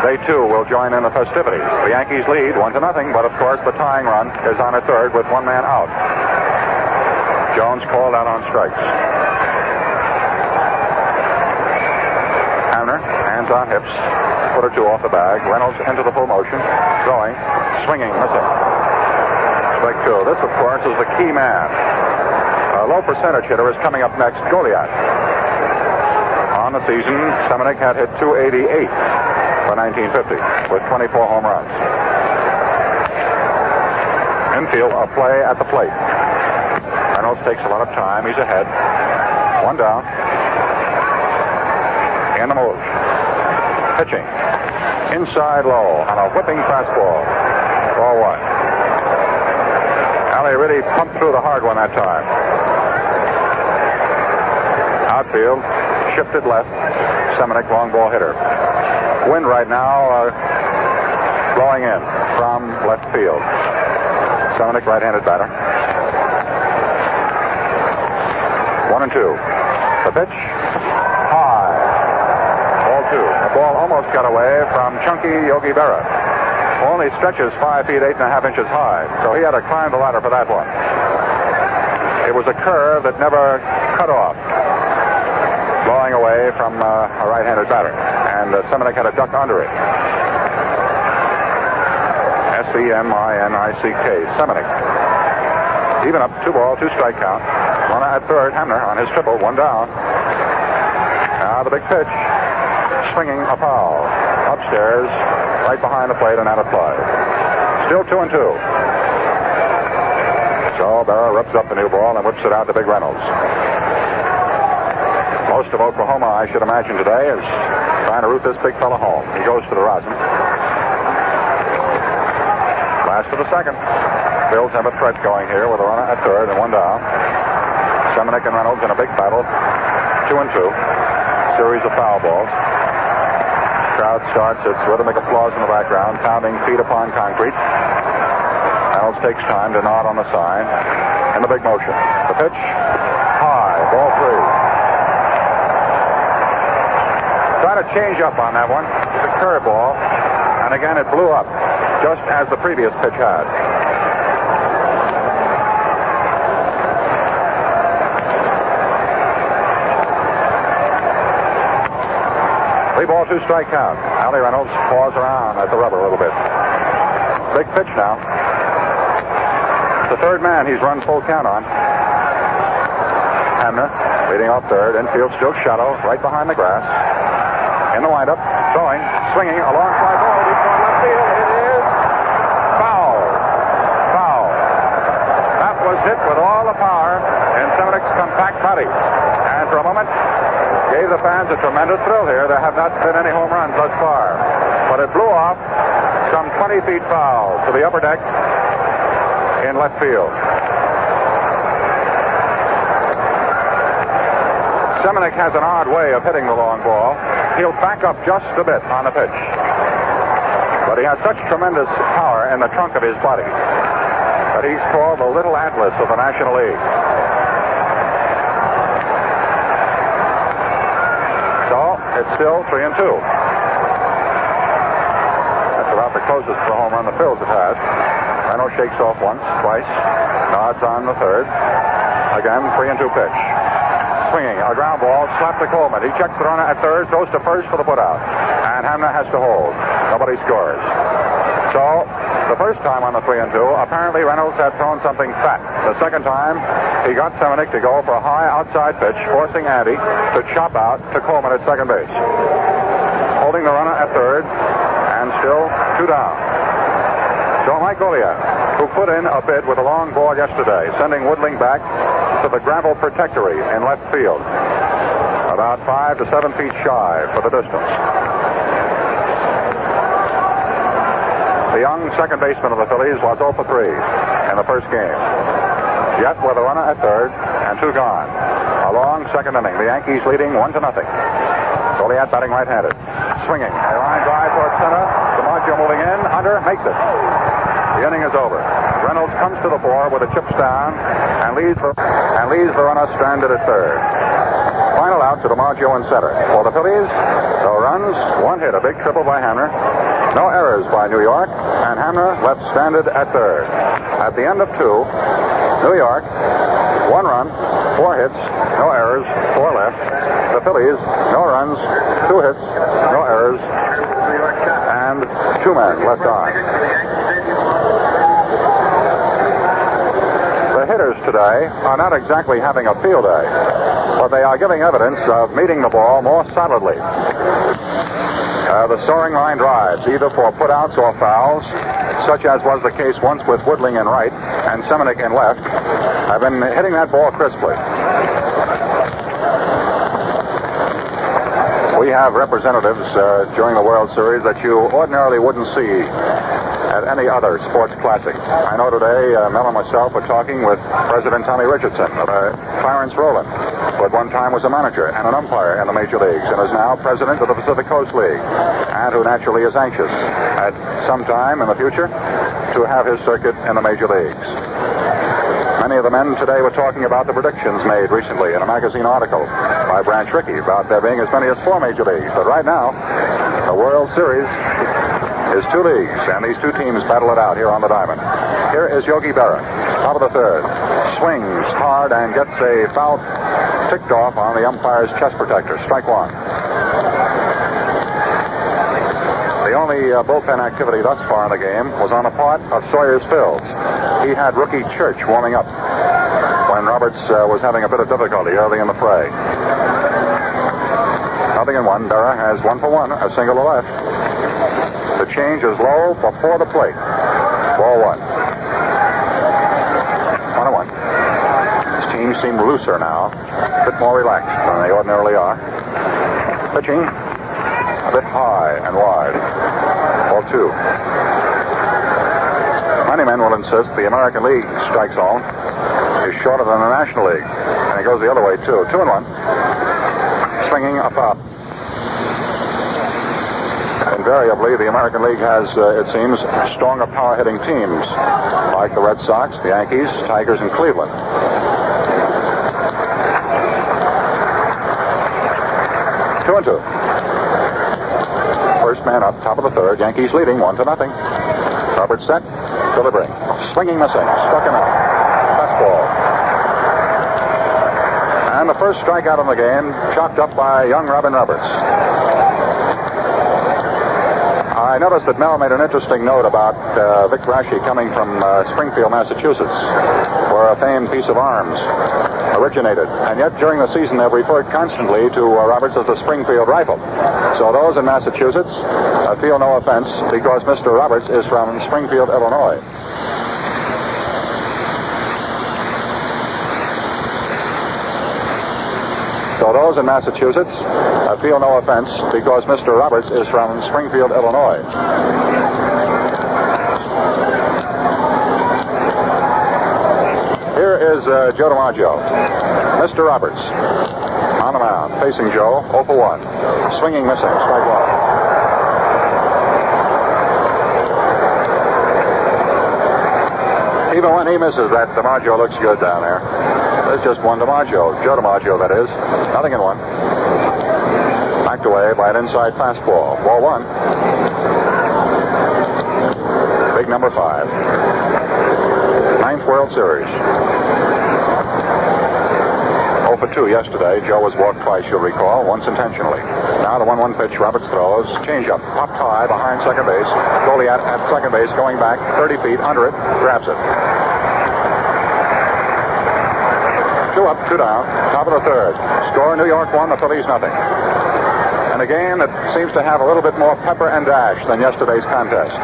they too will join in the festivities. The Yankees lead 1-0, but of course the tying run is on at third with one man out. Jones called out on strikes. Hamner, hands on hips, foot or two off the bag. Reynolds into the full motion, throwing, swinging, missing. Strike two. This, of course, is the key man. A low percentage hitter is coming up next, Goliath. On the season, Semenuk had hit .288 for 1950 with 24 home runs. Infield, a play at the plate. Reynolds takes a lot of time. He's ahead. One down. In the move. Pitching. Inside low on a whipping fastball. Ball one. Allie really pumped through the hard one that time. Outfield. Shifted left. Semenuk long ball hitter. Wind right now blowing in from left field. Semenuk right-handed batter. 1-2. The pitch. High. Ball two. The ball almost got away from chunky Yogi Berra, who only stretches 5 feet 8.5 inches high. So he had to climb the ladder for that one. It was a curve that never cut off, blowing away from a right-handed batter. And Semenuk had a duck under it. Seminick. Semenuk. Even up, 2-ball, 2-strike count. Runner at third. Hamner on his triple, one down. Now the big pitch. Swinging a foul. Upstairs, right behind the plate and out of play. Still 2-2. So Berra rips up the new ball and whips it out to Big Reynolds. Most of Oklahoma, I should imagine today, is trying to root this big fella home. He goes to the rosin. Last to the second. Phils have a threat going here with a runner at third and one down. Semenuk and Reynolds in a big battle. 2-2. Series of foul balls. Crowd starts its rhythmic applause in the background, pounding feet upon concrete. Reynolds takes time to nod on the sign. And the big motion. The pitch. High. Ball three. Trying to change up on that one. It's a curveball. And again, it blew up, just as the previous pitch had. 3-ball, 2-strike count. Allie Reynolds paws around at the rubber a little bit. Big pitch now. The third man he's run full count on. Hamner leading off third. Infield still shallow, right behind the grass. In the windup, throwing, swinging, a long fly ball deep toward left field. It is foul. Foul. That was hit with all the power in Semenuk's compact body. And for a moment, gave the fans a tremendous thrill here. There have not been any home runs thus far. But it blew off some 20 feet foul to the upper deck in left field. Semenuk has an odd way of hitting the long ball. He'll back up just a bit on the pitch. But he has such tremendous power in the trunk of his body that he's called the Little Atlas of the National League. So it's still 3-2. That's about the closest for a home run the Phils have had. Reynolds shakes off once, twice, nods on the third. Again, 3-2 pitch. Swinging, a ground ball, slapped to Coleman. He checks the runner at third, throws to first for the putout. And Hamner has to hold. Nobody scores. So, the first time on the 3-2, apparently Reynolds had thrown something fat. The second time, he got Semenick to go for a high outside pitch, forcing Andy to chop out to Coleman at second base. Holding the runner at third, and still 2 down. So Mike Goliath, who put in a bid with a long ball yesterday, sending Woodling back to the gravel protectory in left field. About 5 to 7 feet shy for the distance. The young second baseman of the Phillies was 0 for 3 in the first game. Yet with a runner at third and 2 gone. A long second inning. The Yankees leading 1-0. Goliath batting right-handed. Swinging. A line drive towards center. DiMaggio moving in. Under. Makes it. The inning is over. Reynolds comes to the fore with the chips down and leaves the runner stranded at third. Final out to DiMaggio in center. For the Phillies, no runs, 1 hit, a big triple by Hamner. No errors by New York, and Hamner left stranded at third. At the end of 2, New York, 1 run, 4 hits, no errors, 4 left. The Phillies, no runs, 2 hits, no errors, and 2 men left on. The hitters today are not exactly having a field day, but they are giving evidence of meeting the ball more solidly. The soaring line drives, either for putouts or fouls, such as was the case once with Woodling in right and Semenick in left, have been hitting that ball crisply. We have representatives during the World Series that you ordinarily wouldn't see at any other sports classic. I know today Mel and myself were talking with President Tommy Richardson, Clarence Rowland, who at one time was a manager and an umpire in the major leagues and is now president of the Pacific Coast League, and who naturally is anxious at some time in the future to have his circuit in the major leagues. Many of the men today were talking about the predictions made recently in a magazine article by Branch Rickey about there being as many as 4 major leagues. But right now, the World Series is 2 leagues, and these 2 teams battle it out here on the diamond. Here is Yogi Berra, top of the third. Swings hard and gets a foul ticked off on the umpire's chest protector. Strike 1. The only bullpen activity thus far in the game was on the part of Sawyer's Fields. He had rookie Church warming up when Roberts was having a bit of difficulty early in the fray. 0-1. Berra has 1 for 1, a single to left. The change is low before the plate. Ball 1. 1-1. His team seem looser now, a bit more relaxed than they ordinarily are. Pitching a bit high and wide. Ball 2. Many men will insist the American League strike zone is shorter than the National League, and it goes the other way too. 2-1. Swinging a foul. Invariably, the American League has, it seems, stronger power-hitting teams, like the Red Sox, the Yankees, Tigers, and Cleveland. 2-2. First man up, top of the third. Yankees leading 1-0. Roberts set, delivering, swinging, missing, struck him out. Fastball. And the first strikeout in the game, chalked up by young Robin Roberts. I noticed that Mel made an interesting note about Vic Raschi coming from Springfield, Massachusetts, where a famed piece of arms originated. And yet, during the season, they've referred constantly to Roberts as the Springfield Rifle. So those in Massachusetts feel no offense because Mr. Roberts is from Springfield, Illinois. So those in Massachusetts feel no offense because Mr. Roberts is from Springfield, Illinois. Here is Joe DiMaggio. Mr. Roberts on the mound, facing Joe, 0 for 1. Swinging, missing, strike 1. Even when he misses that, DiMaggio looks good down there. There's just one DiMaggio. Joe DiMaggio, that is. 0-1. Backed away by an inside fastball. Ball 1. Big number 5. 9th World Series. 0 0 for 2 yesterday. Joe was walked twice, you'll recall, once intentionally. Now the 1-1 pitch, Roberts throws. Changeup, popped high behind second base. Goliath at second base, going back 30 feet under it, grabs it. 2 up, 2 down, top of the third. Score, New York 1, the Phillies nothing. And a game that seems to have a little bit more pepper and dash than yesterday's contest.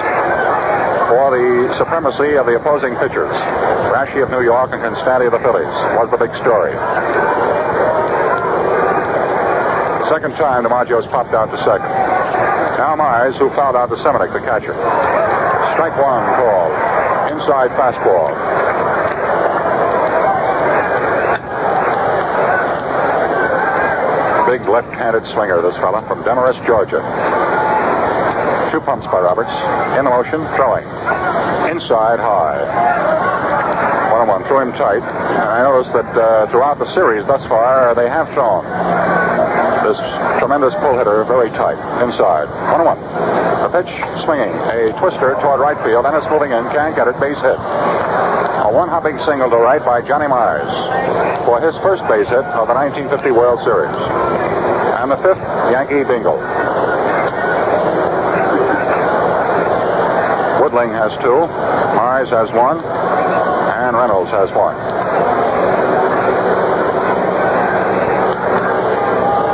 For the supremacy of the opposing pitchers. Raschi of New York and Constanti of the Phillies was the big story. Second time DiMaggio's popped out to second. Now Mize, who fouled out to Semenuk, the catcher. Strike one called. Inside fastball. Big left-handed swinger, this fella, from Demarest, Georgia. 2 pumps by Roberts. In the motion, throwing. Inside high. 1-1, threw him tight. And I noticed that throughout the series thus far, they have thrown this tremendous pull hitter very tight. Inside. 1-1. The pitch, swinging. A twister toward right field, and it's moving in. Can't get it. Base hit. A one-hopping single to right by Johnny Mize for his first base hit of the 1950 World Series. And the 5th Yankee bingo. Woodling has 2, Mize has 1, and Reynolds has 1.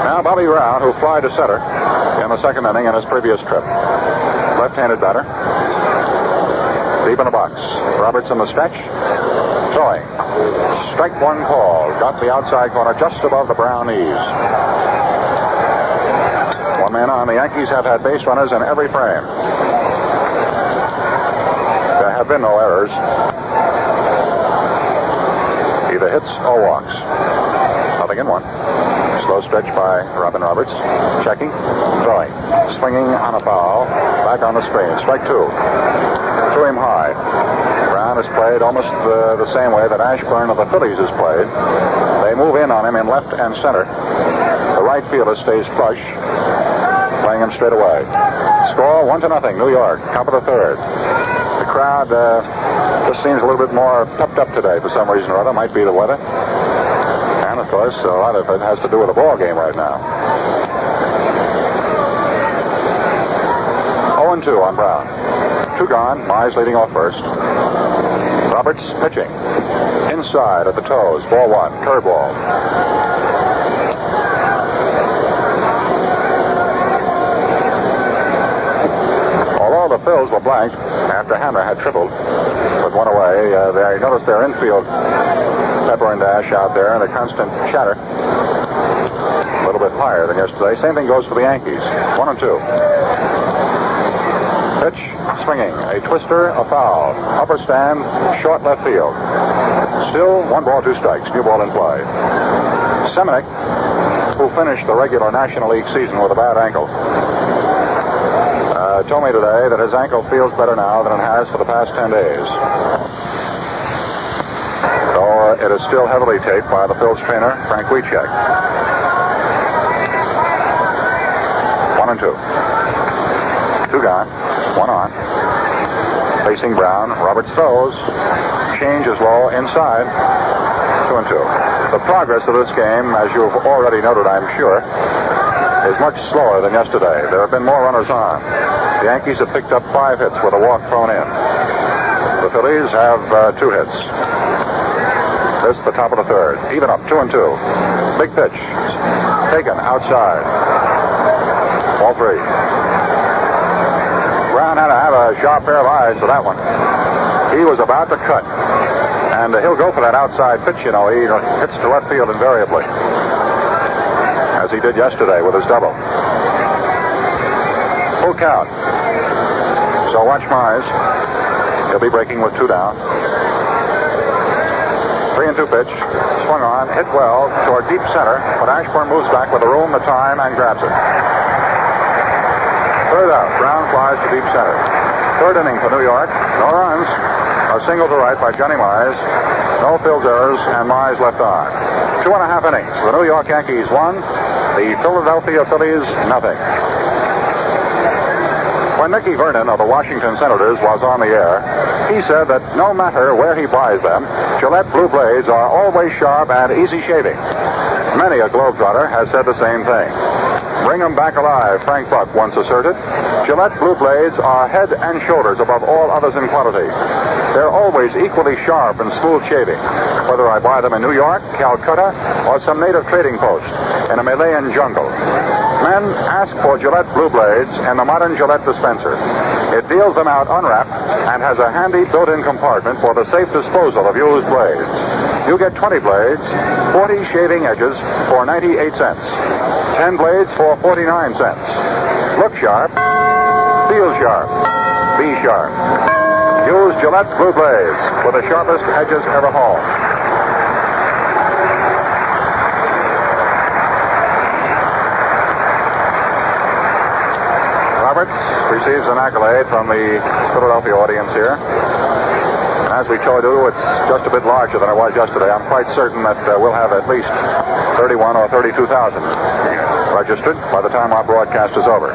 Now Bobby Brown, who fly to center in the second inning in his previous trip. Left-handed batter. Deep in the box. Roberts in the stretch. Throwing. Strike one call. Got the outside corner just above the Brown knees. 1 man on. The Yankees have had base runners in every frame. There have been no errors. Either hits or walks. Nothing in 1. Slow stretch by Robin Roberts. Checking. Throwing. Swinging on a foul. Back on the screen. Strike 2. Threw him high. Brown has played almost the same way that Ashburn of the Phillies has played. They move in on him in left and center. The right fielder stays flush. Playing him straight away. Score 1-0, New York. Top of the third. The crowd just seems a little bit more pepped up today for some reason or other. Might be the weather. And, of course, a lot of it has to do with the ball game right now. 0-2 on Brown. 2 gone. Mize leading off first. Roberts pitching. Inside at the toes. Ball 1. Curveball. Although the Phils were blanked after Hammer had tripled with 1 away, I noticed their infield pepper and dash out there and a constant chatter. A little bit higher than yesterday. Same thing goes for the Yankees. 1-2. Pitch, swinging, a twister, a foul. Upper stand, short left field. Still 1 ball, 2 strikes. New ball in play. Semenuk, who finished the regular National League season with a bad ankle, told me today that his ankle feels better now than it has for the past 10 days. Though it is still heavily taped by the Phil's trainer, Frank Wiechek. 1-2. 2 gone. 1 on. Facing Brown. Roberts throws. Change is low inside. 2-2. The progress of this game, as you've already noted, I'm sure, is much slower than yesterday. There have been more runners on. The Yankees have picked up 5 hits with a walk thrown in. The Phillies have 2 hits. This the top of the third. Even up, 2-2. Big pitch. Taken outside. Ball 3. Brown had to have a sharp pair of eyes for that one. He was about to cut. And he'll go for that outside pitch, you know. He hits to left field invariably. As he did yesterday with his double. Full count. So watch Mize. He'll be breaking with 2 down. 3-2 pitch. Swung on. Hit well toward deep center. But Ashburn moves back with the room, the time, and grabs it. Third out. Brown flies to deep center. Third inning for New York. No runs. A single to right by Johnny Mize. No Phil's errors, and Mize left on. 2.5 innings. The New York Yankees 1. The Philadelphia Phillies nothing. When Mickey Vernon of the Washington Senators was on the air, he said that no matter where he buys them, Gillette Blue Blades are always sharp and easy shaving. Many a globetrotter has said the same thing. Bring 'em back alive, Frank Buck once asserted. Gillette Blue Blades are head and shoulders above all others in quality. They're always equally sharp and smooth shaving, whether I buy them in New York, Calcutta, or some native trading post in a Malayan jungle. Men ask for Gillette Blue Blades in the modern Gillette dispenser. It deals them out unwrapped and has a handy built-in compartment for the safe disposal of used blades. You get 20 blades, 40 shaving edges for 98 cents. 10 blades for 49 cents. Look sharp, feel sharp, be sharp. Use Gillette Blue Blades with the sharpest edges ever honed. Roberts receives an accolade from the Philadelphia audience here. And as we told you, it's just a bit larger than it was yesterday. I'm quite certain that we'll have at least 31 or 32,000 registered by the time our broadcast is over.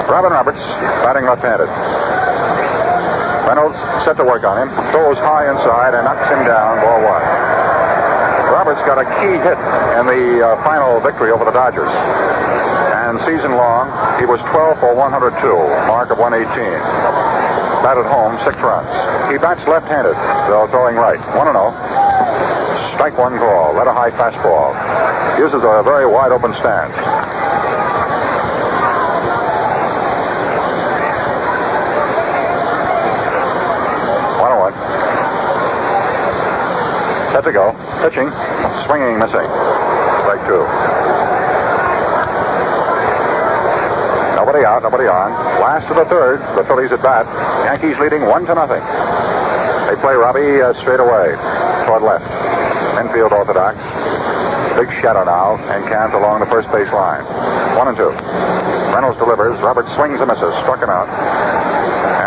Robin Roberts, batting left-handed. Reynolds set to work on him, throws high inside and knocks him down, ball one. Roberts got a key hit in the final victory over the Dodgers. And season long, he was 12 for 102, mark of 118. Batted home, 6 runs. He bats left-handed, though throwing right. 1-0. Strike one call, let a high fastball. Uses a very wide open stance. Set to go. Pitching. Swinging, missing. Strike two. Nobody out, nobody on. Last of the third. The Phillies at bat. Yankees leading 1-0. They play Robbie straight away. Toward left. Infield orthodox. Big shadow now. And Cant along the first base line. 1-2. Reynolds delivers. Roberts swings and misses. Struck him out.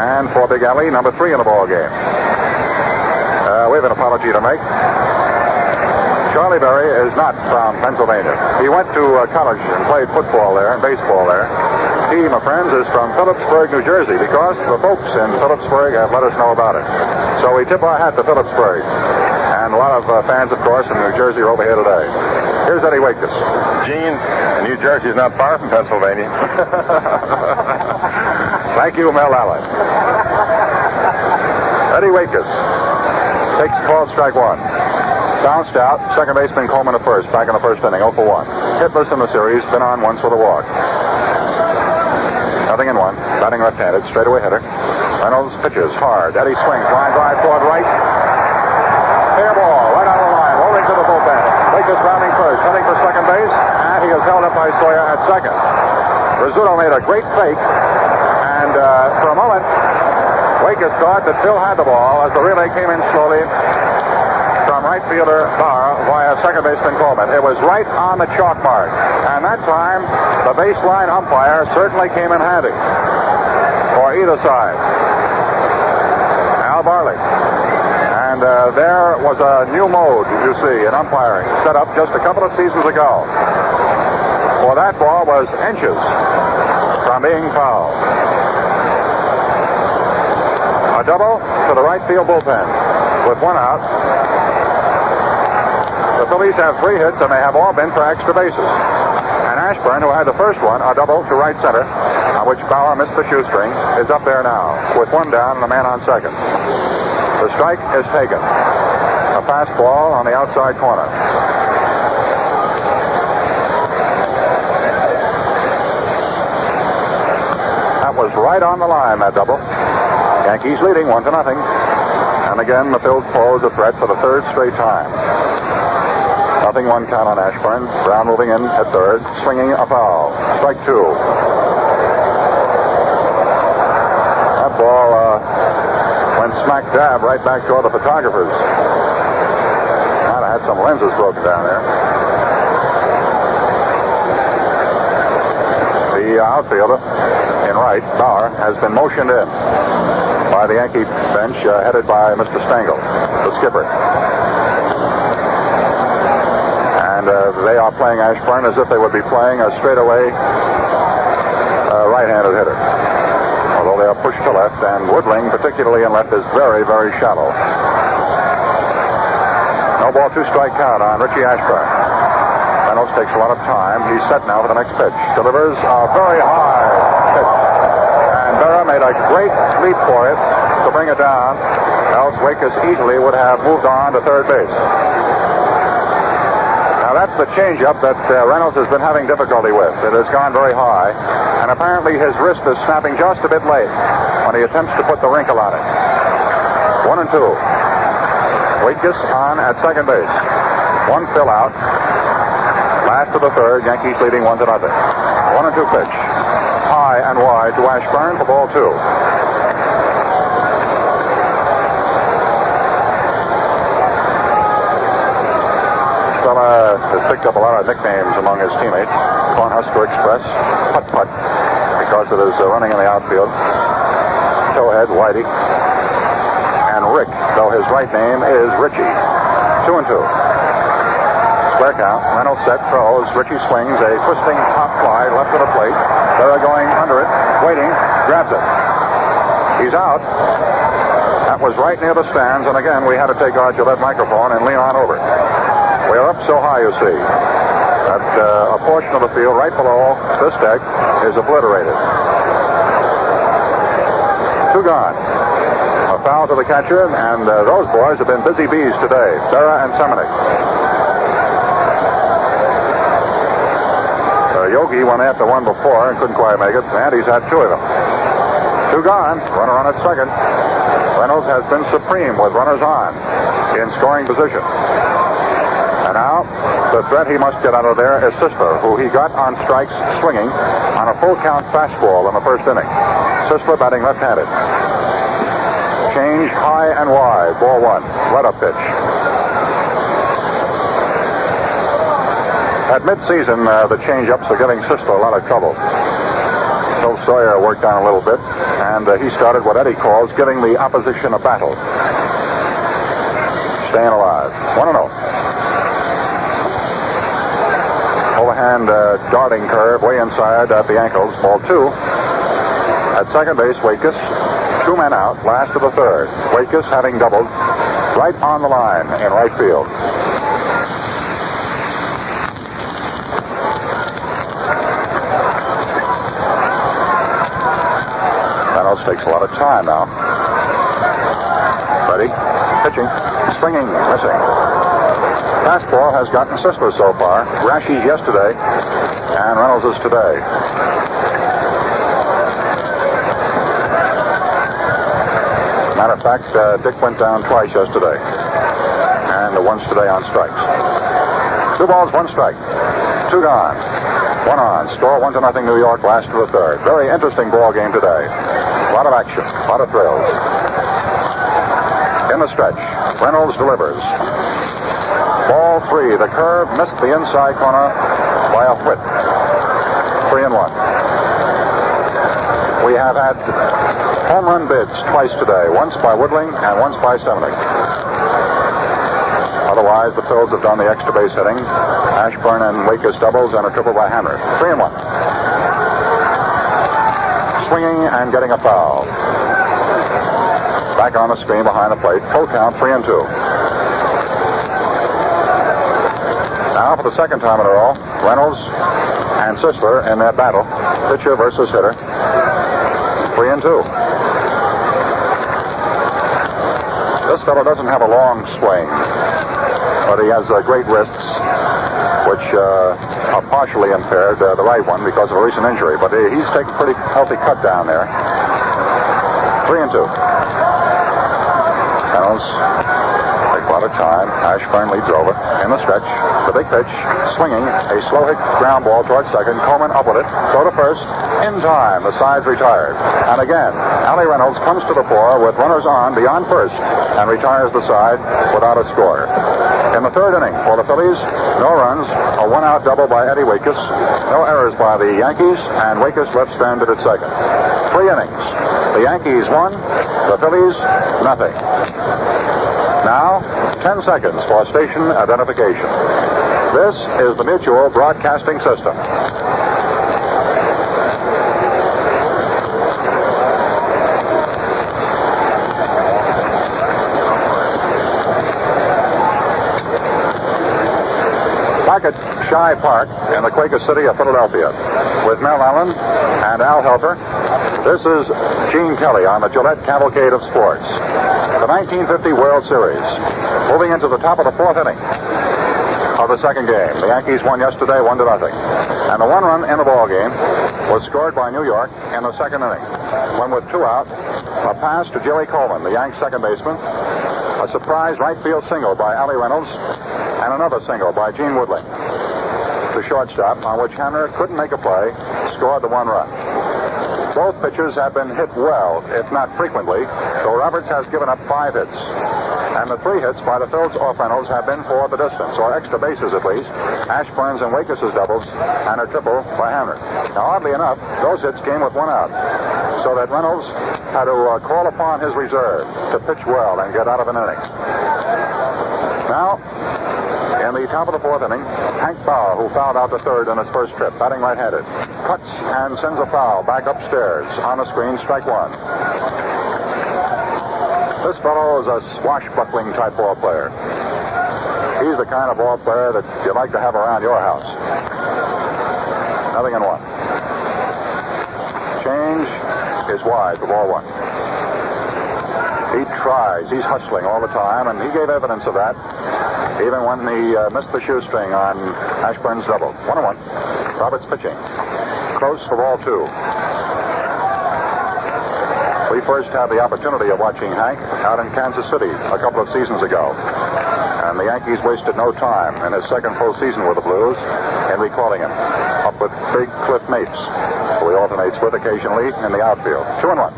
And for Big Allie, number 3 in the ball game. We have an apology to make. Charlie Berry is not from Pennsylvania. He went to college and played football there and baseball there. He, my friends, is from Phillipsburg, New Jersey, because the folks in Phillipsburg have let us know about it. So we tip our hat to Phillipsburg. And a lot of fans, of course, in New Jersey are over here today. Here's Eddie Wakekus. Gene, New Jersey is not far from Pennsylvania. Thank you, Mel Allen. Eddie Wakekus takes called strike one. Bounced out. Second baseman Coleman at first. Back in the first inning. 0 for 1. Hitless in the series. Been on once with a walk. 0-1. Batting left-handed. Straightaway hitter. Reynolds pitches hard. Eddie swings. Line drive toward right. Fair ball. Right on the line. Rolling to the bullpen. Wakekus rounding first. Heading for second base. And he is held up by Sawyer at second. Rizzuto made a great fake. And for a moment, Wakekus thought that Phil had the ball as the relay came in slowly from right fielder Barr via second baseman Coleman. It was right on the chalk mark. And that time, the baseline umpire certainly came in handy for either side. Al Barley. And there was a new mode, you see, in umpiring, set up just a couple of seasons ago. For that ball was inches from being fouled. A double to the right field bullpen with 1 out. The Phillies have 3 hits, and they have all been for extra bases. And Ashburn, who had the first one, a double to right center, on which Bauer missed the shoestring, is up there now with 1 down and a man on second. The strike is taken. A fastball on the outside corner. That was right on the line, that double. Yankees leading 1-0. And again, the Phils pose a threat for the third straight time. 0-1 count on Ashburn. Brown moving in at third, swinging a foul. Strike 2. That ball went smack dab right back toward the photographers. Might have had some lenses broken down there. The outfielder in right, Bauer, has been motioned in by the Yankee bench, headed by Mr. Stengel, the skipper. And they are playing Ashburn as if they would be playing a straightaway right-handed hitter. Although they are pushed to left, and Woodling, particularly in left, is very, very shallow. No ball, 2-strike count on Richie Ashburn. Reynolds takes a lot of time. He's set now for the next pitch. Delivers a very high pitch. And Berra made a great leap for it to bring it down. Else Wakes easily would have moved on to third base. Now that's the changeup that Reynolds has been having difficulty with. It has gone very high. And apparently his wrist is snapping just a bit late when he attempts to put the wrinkle on it. 1-2. Wakes on at second base. One fill out. Last of the third, Yankees leading 1-0. 1-2 pitch. High and wide to Ashburn for ball 2. Fella has picked up a lot of nicknames among his teammates. Cornhusker Express, Putt-Putt, because of his running in the outfield. Towhead, Whitey. And Rick, though his right name is Richie. 2-2. Square count. Reynolds set, throws. Richie swings a twisting top fly left of the plate. Berra going under it, waiting, grabs it. He's out. That was right near the stands, and again we had to take our Gillette microphone and lean on over. We are up so high, you see, that a portion of the field right below this deck is obliterated. 2 gone. A foul to the catcher, and those boys have been busy bees today, Berra and Semenuk. Yogi went after one before and couldn't quite make it, and he's had 2 of them. 2 gone. Runner on at second. Reynolds has been supreme with runners on in scoring position. And now, the threat he must get out of there is Sisler, who he got on strikes swinging on a full count fastball in the first inning. Sisler batting left-handed. Change high and wide. Ball 1. Let-up pitch. At mid-season, the change-ups are giving Sisler a lot of trouble. Phil Sawyer worked on a little bit, and he started what Eddie calls giving the opposition a battle. Staying alive. 1-0. Overhand darting curve way inside at the ankles. Ball 2. At second base, Wakes. 2 men out, last of the third. Wakes having doubled right on the line in right field. Reynolds takes a lot of time now. Ready, pitching, swinging, missing. Fastball has gotten Sisler so far. Raschi yesterday, and Reynolds is today. Matter of fact, Dick went down twice yesterday, and once today on strikes. 2 balls, 1 strike. 2 gone. 1 on. Score 1-0 New York, last of the third. Very interesting ball game today. A lot of action, a lot of thrills. In the stretch, Reynolds delivers. Ball 3. The curve missed the inside corner by a foot. 3-1. We have had home run bids twice today, once by Woodling and once by Semenuk. Otherwise, the Phils have done the extra base hitting. Ashburn and Wakes doubles and a triple by Hammer. 3-1. Swinging and getting a foul. Back on the screen behind the plate. Full count, 3-2. Now for the second time in a row, Reynolds and Sisler in that battle. Pitcher versus hitter. 3-2. This fellow doesn't have a long swing, but he has great wrists, which are partially impaired, the right one because of a recent injury, but he's taken a pretty healthy cut down there. 3-2. Reynolds takes a lot of time. Ashburn leads over in the stretch. The big pitch, swinging, a slow hit ground ball towards second. Coleman up with it, throw to first. In time, the side's retired. And again, Allie Reynolds comes to the fore with runners on beyond first and retires the side without a score. In the third inning for the Phillies, no runs, a 1-out double by Eddie Wakes, no errors by the Yankees, and Wakes left stranded at second. 3 innings. The Yankees won, the Phillies nothing. Now, 10 seconds for station identification. This is the Mutual Broadcasting System. Shibe Park in the Quaker City of Philadelphia. With Mel Allen and Al Helfer, this is Gene Kelly on the Gillette Cavalcade of Sports. The 1950 World Series. Moving into the top of the fourth inning of the second game. The Yankees won yesterday 1-0. And the one run in the ball game was scored by New York in the second inning. When with 2 out, a pass to Jerry Coleman, the Yanks second baseman, a surprise right field single by Allie Reynolds, and another single by Gene Woodling. The shortstop, on which Hamner couldn't make a play, scored the 1 run. Both pitchers have been hit well, if not frequently, though Roberts has given up 5 hits. And the 3 hits by the Phillies off Reynolds have been for the distance, or extra bases at least. Ashburn's and Wakes' doubles, and a triple by Hamner. Now, oddly enough, those hits came with 1 out, so that Reynolds had to call upon his reserve to pitch well and get out of an inning. Now, in the top of the fourth inning, Hank Bauer, who fouled out the third in his first trip, batting right-handed, cuts and sends a foul back upstairs. On the screen, strike 1. This fellow is a swashbuckling type ball player. He's the kind of ball player that you'd like to have around your house. 0-1. Change is wide for ball 1. He tries. He's hustling all the time, and he gave evidence of that even when he missed the shoestring on Ashburn's double. 1-1. Roberts pitching. Close for ball 2. We first had the opportunity of watching Hank out in Kansas City a couple of seasons ago. And the Yankees wasted no time in his second full season with the Blues in recalling him, up with big Cliff Mapes, who he alternates with occasionally in the outfield. 2-1.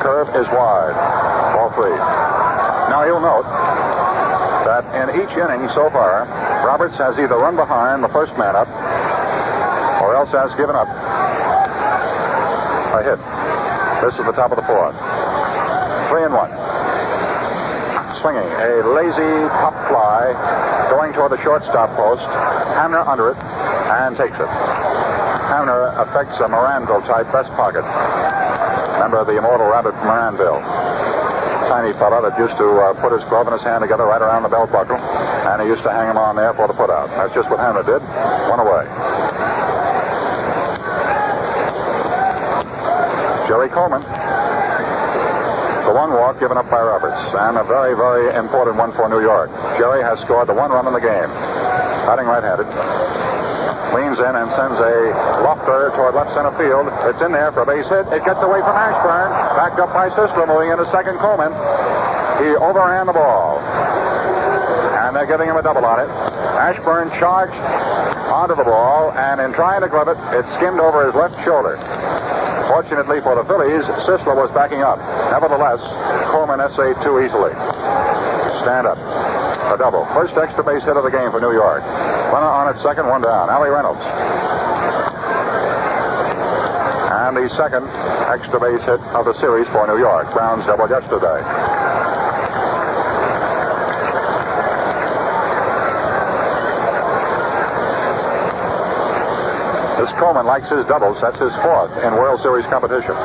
Curve is wide. Ball 3. Now you'll note that in each inning so far, Roberts has either run behind the first man up or else has given up a hit. This is the top of the fourth. 3-1. Swinging a lazy pop fly going toward the shortstop post. Hamner under it and takes it. Hamner affects a Moranville type vest pocket. Remember the immortal rabbit from Moranville? Tiny fella that used to put his glove and his hand together right around the belt buckle, and he used to hang him on there for the put out. That's just what Hamner did. 1 away. Jerry Coleman. The 1 walk given up by Roberts, and a very, very important one for New York. Jerry has scored the 1 run in the game. Batting right-handed. Leans in and sends a lofter toward left center field. It's in there for a base hit. It gets away from Ashburn. Backed up by Sisler, moving into second. Coleman. He overran the ball. And they're giving him a double on it. Ashburn charged onto the ball, and in trying to glove it, it skimmed over his left shoulder. Fortunately for the Phillies, Sisler was backing up. Nevertheless, Coleman essayed too easily. Stand up. A double. First extra base hit of the game for New York. Runner on at second, 1 down. Allie Reynolds. And the second extra base hit of the series for New York. Browns doubled yesterday. This Coleman likes his doubles. That's his 4th in World Series competition.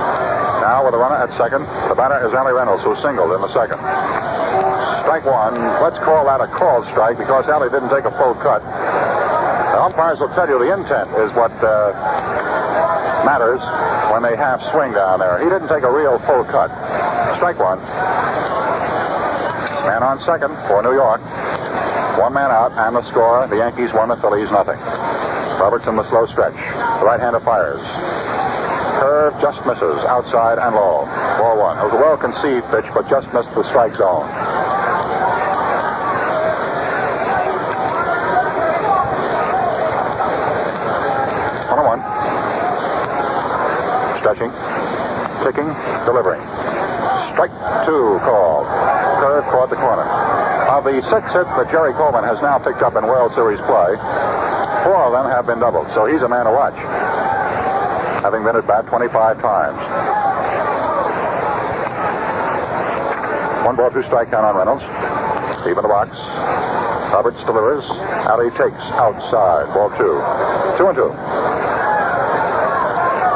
Now with a runner at second, the batter is Allie Reynolds, who singled in the second. Strike 1. Let's call that a called strike because Allie didn't take a full cut. The umpires will tell you the intent is what matters when they half swing down there. He didn't take a real full cut. Strike 1. Man on second for New York. 1 man out, and the score, the Yankees won, the Phillies nothing. Roberts in the slow stretch. The right-hander fires. Curve just misses, outside and low. Ball 1. It was a well-conceived pitch, but just missed the strike zone. Stretching, ticking, delivering. Strike 2 called. Curve caught the corner. Of the 6 hits that Jerry Coleman has now picked up in World Series play, 4 of them have been doubled, so he's a man to watch, having been at bat 25 times. 1 ball, 2 strike count on Reynolds. Deep in the box. Roberts delivers. Allie takes outside. Ball 2. 2-2.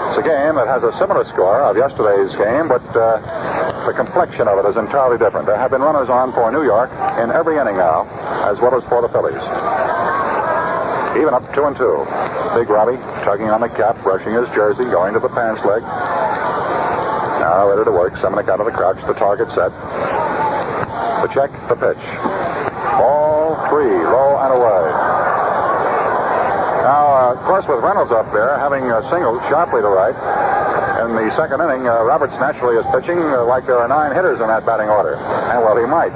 It's a game that has a similar score of yesterday's game, but the complexion of it is entirely different. There have been runners on for New York in every inning now, as well as for the Phillies. Even up 2-2. Big Robbie tugging on the cap, brushing his jersey, going to the pants leg. Now ready to work. Seminick out of the crouch. The target set. The check, the pitch. Ball 3, low and away. Now, of course, with Reynolds up there, having singled sharply to right, in the second inning, Roberts naturally is pitching like there are 9 hitters in that batting order. And, well, he might.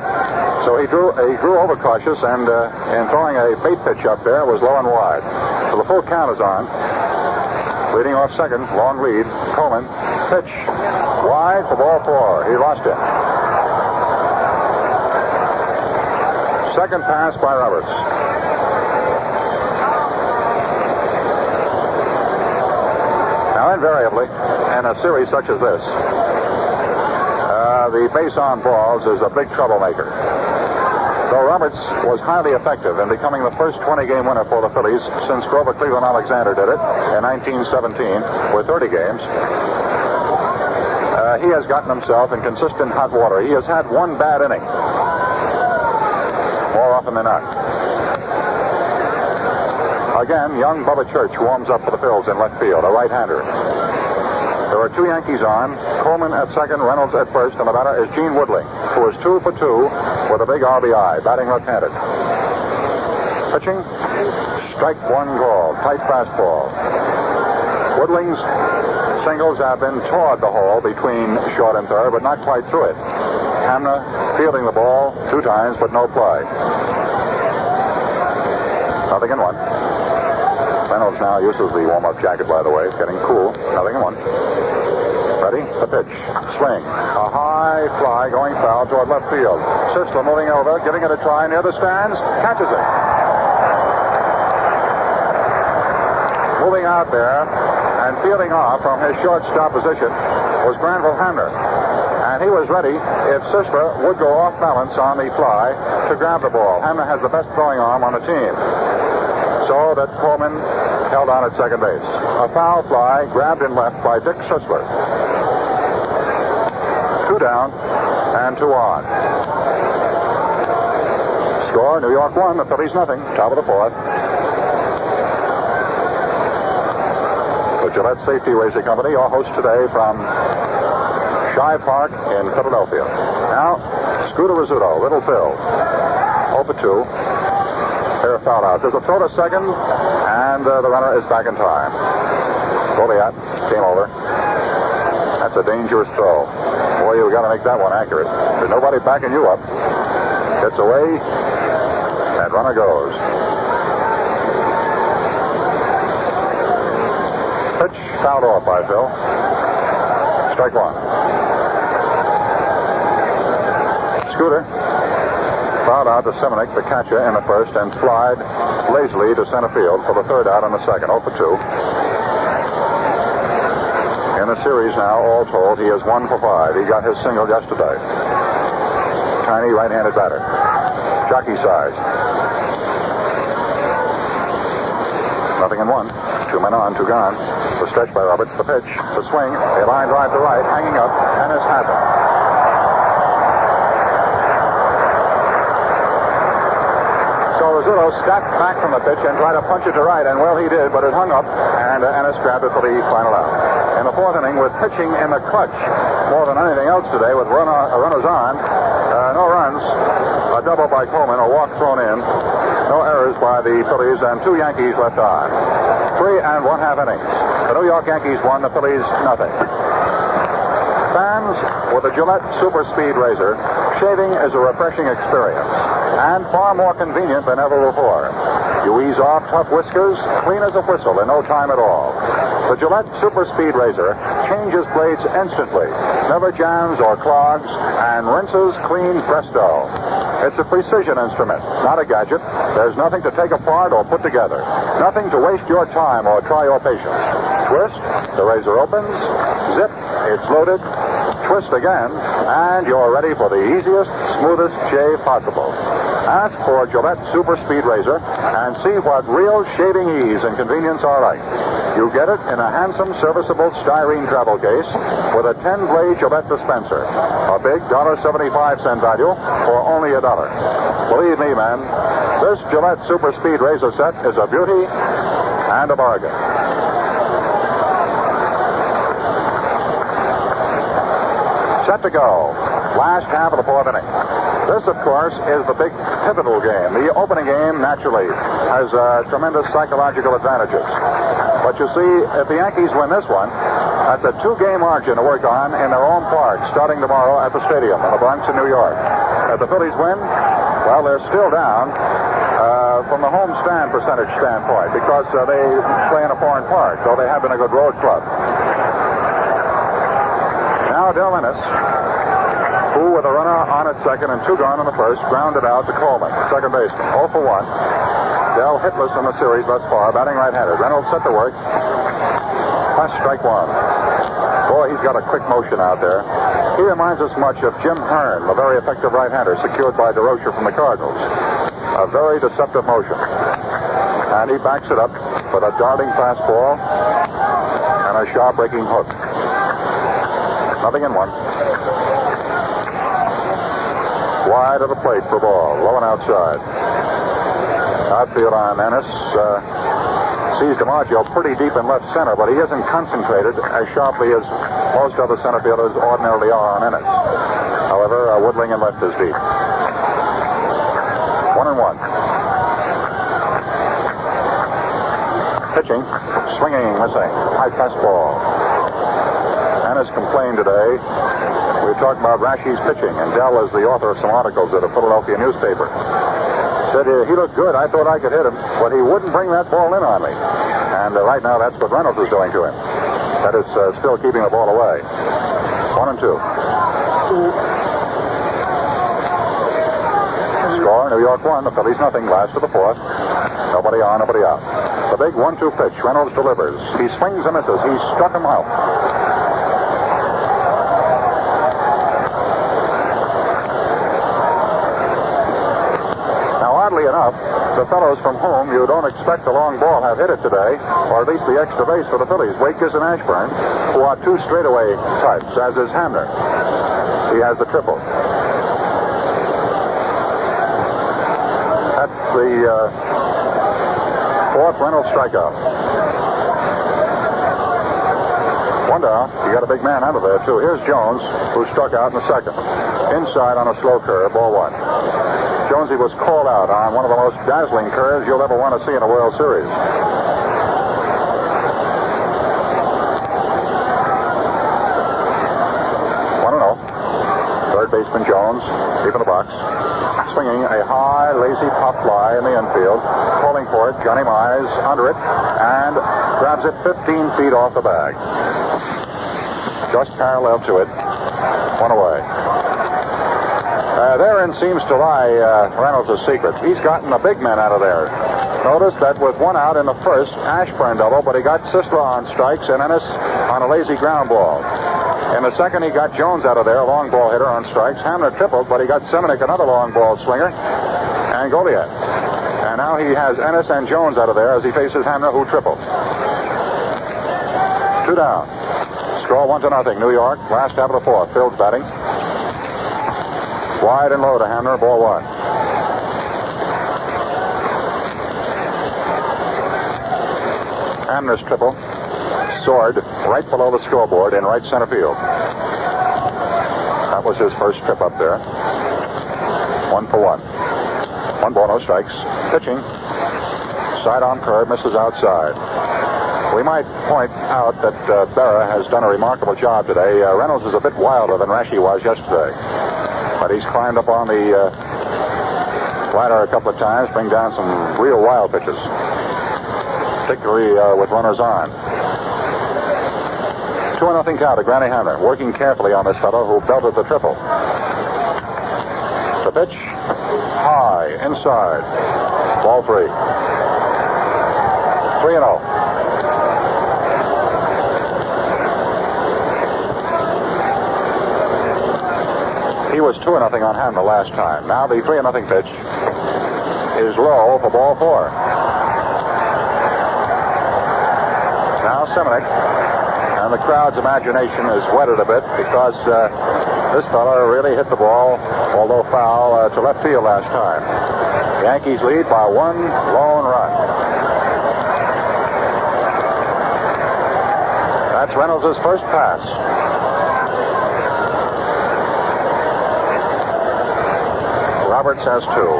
So he grew overcautious, and in throwing a bait pitch up there, was low and wide. So the full count is on. Leading off second, long lead. Coleman, pitch, wide for ball 4. He lost it. Second pass by Roberts. Now, invariably, in a series such as this, the base on balls is a big troublemaker. Though Roberts was highly effective in becoming the first 20-game winner for the Phillies since Grover Cleveland Alexander did it in 1917 with 30 games, he has gotten himself in consistent hot water. He has had one bad inning, more often than not. Again, young Bubba Church warms up for the Phils in left field, a right-hander. There are 2 Yankees on, Coleman at second, Reynolds at first, and the batter is Gene Woodling, who is 2 for 2 with a big RBI, batting left-handed. Pitching, strike 1 call, tight fastball. Woodling's singles have been toward the hole between short and third, but not quite through it. Hamner fielding the ball 2 times, but no play. 0-1. Reynolds now uses the warm-up jacket, by the way. It's getting cool. 0-1. Ready? The pitch. Swing. A high fly going foul toward left field. Sisler moving over, giving it a try near the stands. Catches it. Moving out there and fielding off from his shortstop position was Granville Hamner. And he was ready, if Sisler would go off balance on the fly, to grab the ball. Hamner has the best throwing arm on the team. So that Coleman held on at second base. A foul fly grabbed in left by Dick Sisler. 2 down and 2 on. Score, New York 1, the Phillies nothing. Top of the 4th. The Gillette Safety Racing Company, your host today from Shibe Park in Philadelphia. Now, Scooter Rizzuto, Little Phil. 0 for 2. Fair foul out. There's a throw to second, and the runner is back in time. Goliath came over. That's a dangerous throw. Boy, you've got to make that one accurate. There's nobody backing you up. Gets away, and runner goes. Pitch fouled off by Phil. Strike 1. Scooter fouled out to Seminick, the catcher, in the first, and flied lazily to center field for the 3rd out in the second. 0 for 2. In the series now, all told, he is 1 for 5. He got his single yesterday. Tiny right-handed batter. Jockey size. 0-1. 2 men on, 2 gone. The stretch by Roberts, the pitch, the swing, a line drive to right, hanging up, and it's happened. Rizzuto stepped back from the pitch and tried to punch it to right, and well, he did, but it hung up, and Ennis grabbed it for the final out. In the 4th inning, with pitching in the clutch more than anything else today, with runners on, no runs, a double by Coleman, a walk thrown in, no errors by the Phillies, and 2 Yankees left on. 3 1/2 innings. The New York Yankees won, the Phillies nothing. Fans with a Gillette Super Speed Razor, shaving is a refreshing experience and far more convenient than ever before. You ease off tough whiskers, clean as a whistle in no time at all. The Gillette Super Speed Razor changes blades instantly, never jams or clogs, and rinses clean presto. It's a precision instrument, not a gadget. There's nothing to take apart or put together. Nothing to waste your time or try your patience. Twist, the razor opens. Zip, it's loaded. Twist again, and you're ready for the easiest, smoothest shave possible. Ask for Gillette Super Speed Razor and see what real shaving ease and convenience are like. You get it in a handsome, serviceable styrene travel case with a 10-blade Gillette dispenser. A big $1.75 value for only $1. Believe me, man, this Gillette Super Speed razor set is a beauty and a bargain. Set to go. Last half of the fourth inning. This, of course, is the big pivotal game. The opening game, naturally, has tremendous psychological advantages. But you see, if the Yankees win this one, that's a 2-game margin to work on in their own park, starting tomorrow at the stadium in the Bronx in New York. If the Phillies win, well, they're still down from the home stand percentage standpoint because they play in a foreign park, though they have been a good road club. Now, Del Ennis, who with a runner on at second and 2 gone in the first, grounded out to Coleman, second baseman, 0 for 1. Dell hitless in the series thus far, batting right-handed. Reynolds set to work. Plus strike 1. Boy, he's got a quick motion out there. He reminds us much of Jim Hearn, the very effective right-hander secured by DeRocher from the Cardinals. A very deceptive motion. And he backs it up with a darting fastball and a sharp-breaking hook. Nothing in 1. Wide of the plate for ball, low and outside. Outfield on Ennis sees DiMaggio pretty deep in left center, but he isn't concentrated as sharply as most other center fielders ordinarily are on Ennis. However, Woodling in left is deep. 1-1. Pitching, swinging, missing. High fastball. Ennis complained today. We were talking about Raschi's pitching, and Dell is the author of some articles at a Philadelphia newspaper. Said he looked good. I thought I could hit him, but he wouldn't bring that ball in on me. And right now, that's what Reynolds is doing to him. That is still keeping the ball away. 1-2. Score, New York 1, the Phillies nothing. Last of the fourth. Nobody on, nobody out. The big 1-2 pitch. Reynolds delivers. He swings and misses. He struck him out. Oddly enough, the fellows from whom you don't expect a long ball have hit it today, or at least the extra base for the Phillies, Wakes and Ashburn, who are 2 straightaway types, as is Hamner. He has the triple. That's the 4th Reynolds strikeout. 1 down. You got a big man out of there, too. Here's Jones, who struck out in the second. Inside on a slow curve, ball 1. Jonesy was called out on one of the most dazzling curves you'll ever want to see in a World Series. 1-0. Third baseman Jones, deep in the box, swinging a high, lazy pop fly in the infield. Calling for it, Johnny Mize under it, and grabs it 15 feet off the bag. Just parallel to it. 1 away. Therein seems to lie Reynolds' secret. He's gotten the big men out of there. Notice that with 1 out in the first, Ashburn double, but he got Sisler on strikes and Ennis on a lazy ground ball. In the second, he got Jones out of there, a long ball hitter on strikes. Hamner tripled, but he got Semenick, another long ball swinger, and Goliath. And now he has Ennis and Jones out of there as he faces Hamner, who tripled. 2 down. Score 1-0, New York. Last half of the fourth. Fields batting. Wide and low to Hamner, ball 1. Hamner's triple soared right below the scoreboard in right center field. That was his first trip up there. 1 for 1. 1 ball, no strikes. Pitching. Side-on curve, misses outside. We might point out that Berra has done a remarkable job today. Reynolds is a bit wilder than Raschi was yesterday. But he's climbed up on the ladder a couple of times, bring down some real wild pitches, particularly with runners on. 2-0 count to Granny Hamner, working carefully on this fellow who belted the triple. The pitch, high, inside, ball 3. 3-0. He was 2-0 on Hamner last time. Now the 3-0 pitch is low for ball 4. Seminick, and the crowd's imagination is whetted a bit because this fella really hit the ball, although foul, to left field last time. The Yankees lead by one lone run. That's Reynolds' first pass. Roberts has two.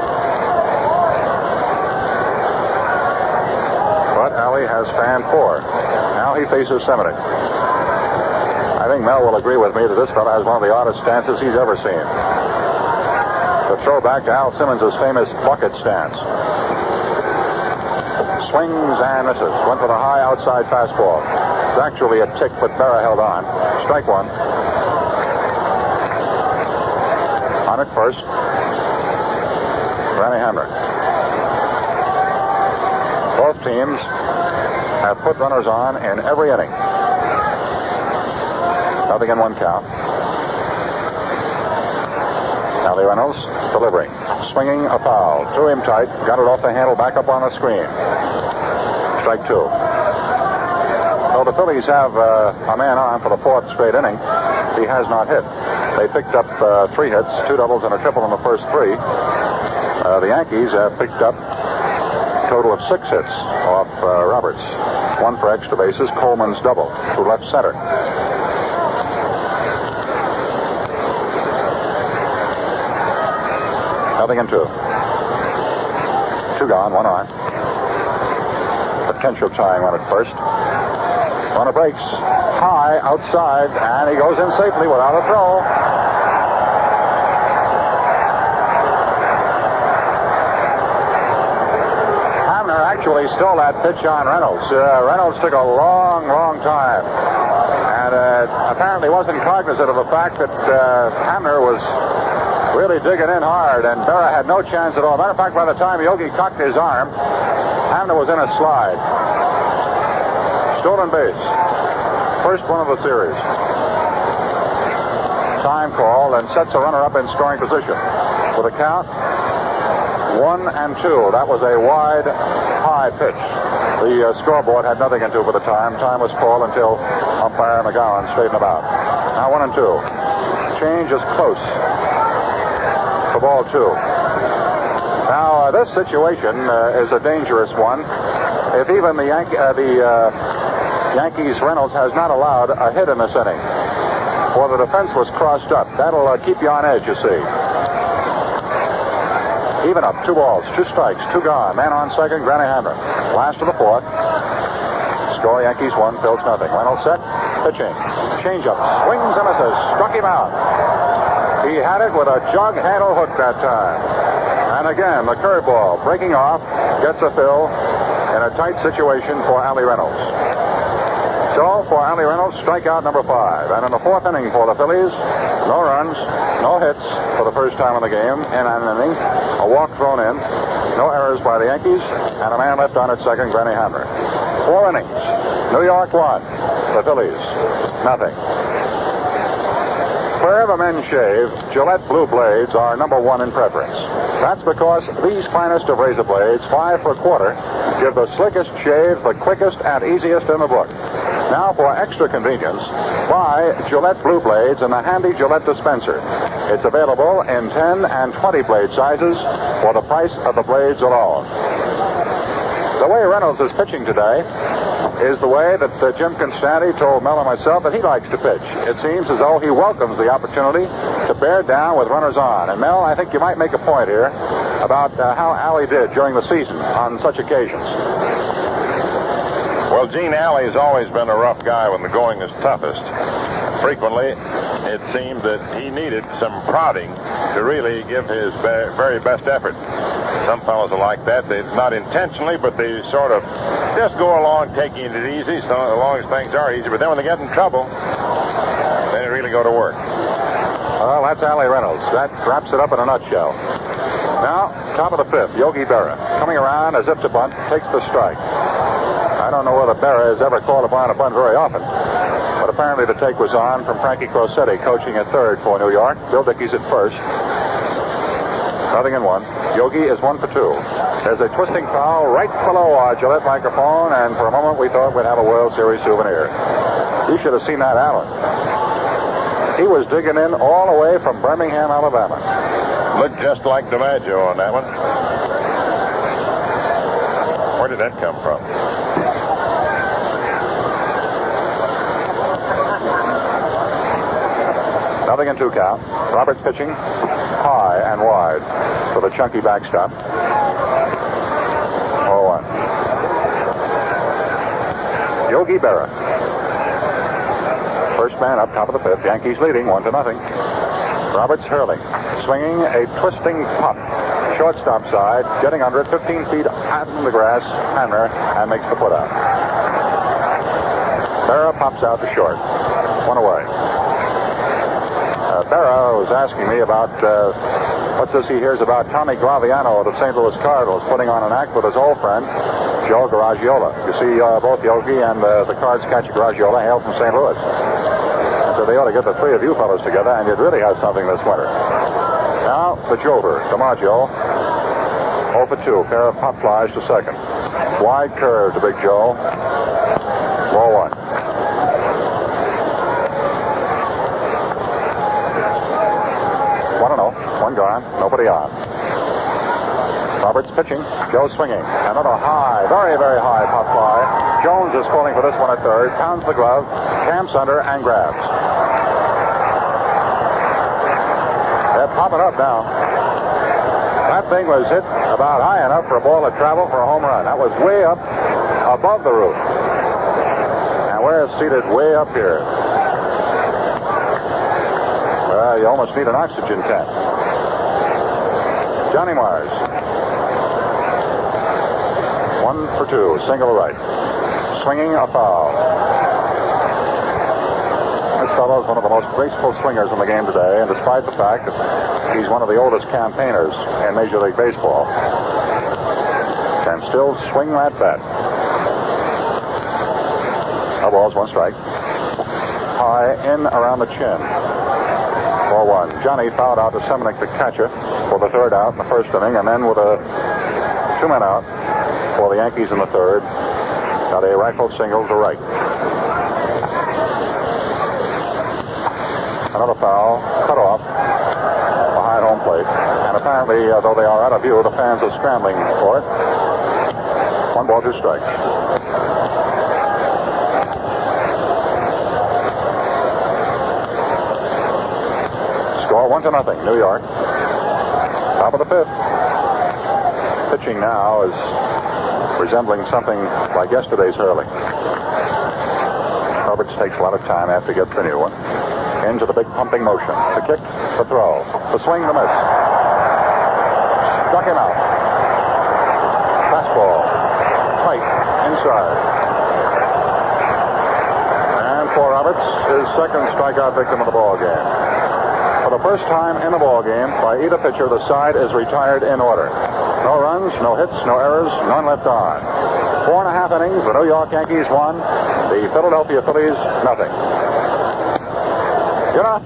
But Allie has fan four. Now he faces Seminick. I think Mel will agree with me that this fellow has one of the oddest stances he's ever seen. The throw back to Al Simmons' famous bucket stance. Swings and misses. Went for the high outside fastball. It's actually a tick, but Berra held on. Strike one. On at first, Granny Hamner. Both teams have put runners on in every inning. Nothing in one count. Allie Reynolds delivering. Swinging a foul. Threw him tight. Got it off the handle. Back up on the screen. Strike two. So the Phillies have a man on for the fourth straight inning. He has not hit. They picked up 3 hits, 2 doubles and a triple in the first 3. The Yankees have picked up a total of 6 hits off Roberts. 1 for extra bases. Coleman's double to left center. Nothing in 2. 2 gone, 1 on. Potential tying run at first. Runner breaks high outside, and he goes in safely without a throw. Hamner actually stole that pitch on Reynolds. Reynolds took a long, long time, and apparently wasn't cognizant of the fact that Hamner was really digging in hard, and Berra had no chance at all. Matter of fact, by the time Yogi cocked his arm, Hamner was in a slide. Stolen base. First one of the series. Time call, and sets a runner up in scoring position. With a count, 1-2. That was a wide, high pitch. The scoreboard had nothing into for the time. Time was called until umpire McGowan straightened him out. Now 1-2. Change is close. For ball 2. Now, this situation is a dangerous one. If even the Yankees Reynolds has not allowed a hit in this inning, for the defense was crossed up. That'll keep you on edge, you see. Even up, 2 balls, 2 strikes, 2 gone. Man on second, Granny Hamner. Last of the 4th. Score Yankees 1, Phillies nothing. Reynolds set, pitching. Changeup, swings and misses, struck him out. He had it with a jug handle hook that time. And again, the curveball breaking off gets a fill in a tight situation for Allie Reynolds. So, for Allie Reynolds, strikeout number 5. And in the 4th inning for the Phillies, no runs, no hits for the first time in the game in an inning. A walk thrown in, no errors by the Yankees, and a man left on at second, Granny Hamner. 4 innings. New York 1. The Phillies, nothing. Wherever men shave, Gillette Blue Blades are number 1 in preference. That's because these finest of razor blades, 5 for a quarter, give the slickest shave, the quickest and easiest in the book. Now, for extra convenience, buy Gillette Blue Blades in the handy Gillette dispenser. It's available in 10 and 20 blade sizes for the price of the blades alone. The way Reynolds is pitching today is the way that Jim Constanti told Mel and myself that he likes to pitch. It seems as though he welcomes the opportunity to bear down with runners on. And Mel, I think you might make a point here about how Allie did during the season on such occasions. Well, Gene, Allie's always been a rough guy when the going is toughest. Frequently, it seemed that he needed some prodding to really give his very best effort. Some fellows are like that. They not intentionally, but they sort of just go along taking it easy, so as long as things are easy. But then when they get in trouble, they really go to work. Well, that's Allie Reynolds. That wraps it up in a nutshell. Now, top of the 5th, Yogi Berra coming around as if to bunt, takes the strike. I don't know whether Berra has ever called upon a bunt very often, but apparently the take was on from Frankie Crosetti, coaching at third for New York. Bill Dickey's at first. 0-1. Yogi is 1 for 2. There's a twisting foul right below our Gillette microphone, and for a moment we thought we'd have a World Series souvenir. You should have seen that, Allen. He was digging in all the way from Birmingham, Alabama. Looked just like DiMaggio on that one. Where did that come from? 0-2 count. Roberts pitching high and wide for the chunky backstop. 0-1. Yogi Berra. First man up, top of the fifth. Yankees leading 1-0. Roberts hurling, swinging a twisting pop. Shortstop side, getting under it, 15 feet out in the grass. Hammer, and makes the put out. Berra pops out to short. 1 away. Berra was asking me about what's this he hears about Tommy Glaviano of the St. Louis Cardinals putting on an act with his old friend, Joe Garagiola. You see, both Yogi and the Cards catcher Garagiola hail from St. Louis. So they ought to get the three of you fellows together, and you'd really have something this winter. Now, the Jolter, DiMaggio, 0 for 2. Pair of pop flies to second. Wide curve to Big Joe. 0-1. One gone, nobody on. Roberts pitching, Joe swinging. Another high, very, very high pop fly. Jones is calling for this one at third, pounds the glove, camps under, and grabs. They're popping up now. That thing was hit about high enough for a ball to travel for a home run. That was way up above the roof. And we're seated way up here. Well, you almost need an oxygen tank. Johnny Mars. 1 for 2, single right. Swinging a foul. This fellow is one of the most graceful swingers in the game today, and despite the fact that he's one of the oldest campaigners in Major League Baseball, can still swing that bat. No balls, 1 strike. High in around the chin. 4-1. Johnny fouled out to Seminick, the catcher, for the third out in the first inning, and then with a 2-man out for the Yankees in the third, got a rifle single to right. Another foul, cut off behind home plate, and apparently, though they are out of view, the fans are scrambling for it. 1 ball, 2 strikes. Score 1-0, New York. Top of the fifth. Pitching now is resembling something like yesterday's hurling. Roberts takes a lot of time after he gets the new one. Into the big pumping motion. The kick, the throw, the swing, the miss. Struck him out. Fastball. Tight. Inside. And for Roberts, his second strikeout victim of the ball game. For the first time in the ball game, by either pitcher, the side is retired in order. No runs, no hits, no errors, none left on. 4.5 innings, the New York Yankees won. The Philadelphia Phillies, nothing. You know,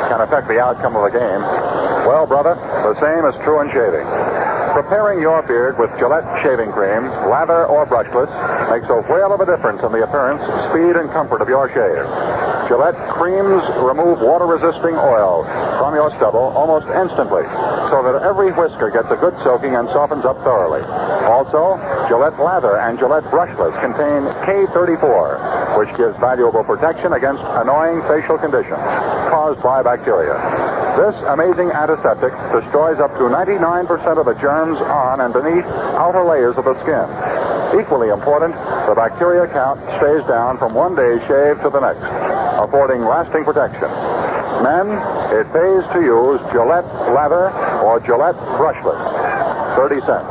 can affect the outcome of the game. Well, brother, the same is true in shaving. Preparing your beard with Gillette shaving cream, lather or brushless, makes a whale of a difference in the appearance, speed, and comfort of your shave. Gillette creams remove water-resisting oil from your stubble almost instantly, so that every whisker gets a good soaking and softens up thoroughly. Also, Gillette Lather and Gillette Brushless contain K34, which gives valuable protection against annoying facial conditions caused by bacteria. This amazing antiseptic destroys up to 99% of the germs on and beneath outer layers of the skin. Equally important, the bacteria count stays down from one day's shave to the next, affording lasting protection. Men, it pays to use Gillette Lather or Gillette Brushless. 30 cents.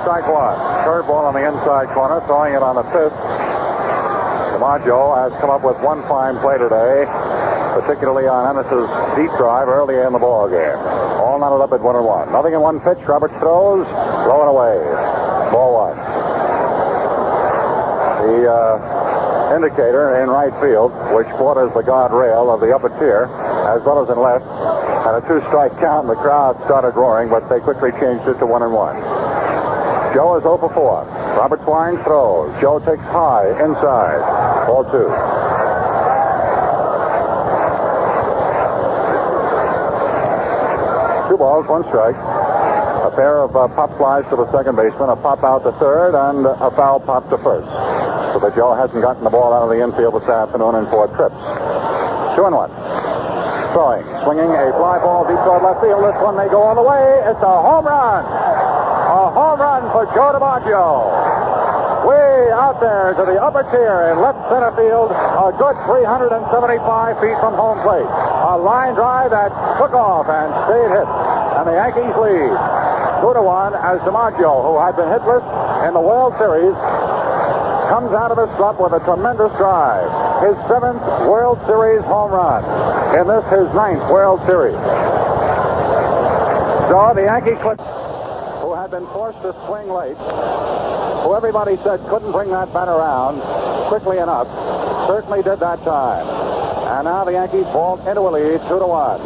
Strike one. Curveball on the inside corner, throwing it on the fifth. DiMaggio has come up with one fine play today. particularly on Ennis's deep drive early in the ball game. All knotted up at 1-1. Nothing in one pitch. Roberts throws, low and away. Ball 1. The indicator in right field, which borders the guard rail of the upper tier, as well as in left, and a 2-strike count. The crowd started roaring, but they quickly changed it to 1-1. Joe is 0 for 4. Roberts winds, throws. Joe takes high, inside. Ball 2. 2 balls, 1 strike. A pair of pop flies to the second baseman, a pop out to third, and a foul pop to first. So that Joe hasn't gotten the ball out of the infield this afternoon in 4 trips. 2-1. Throwing, swinging a fly ball deep toward left field. This one may go all the way. It's a home run. A home run for Joe DiMaggio. Way out there to the upper tier in left center field. A good 375 feet from home plate. A line drive that took off and stayed hit. And the Yankees lead 2-1 as DiMaggio, who had been hitless in the World Series, comes out of his slump with a tremendous drive. His 7th World Series home run. In this, his 9th World Series. So the Yankees, who had been forced to swing late, who everybody said couldn't bring that bat around quickly enough, certainly did that time. And now the Yankees vault into a lead, 2-1.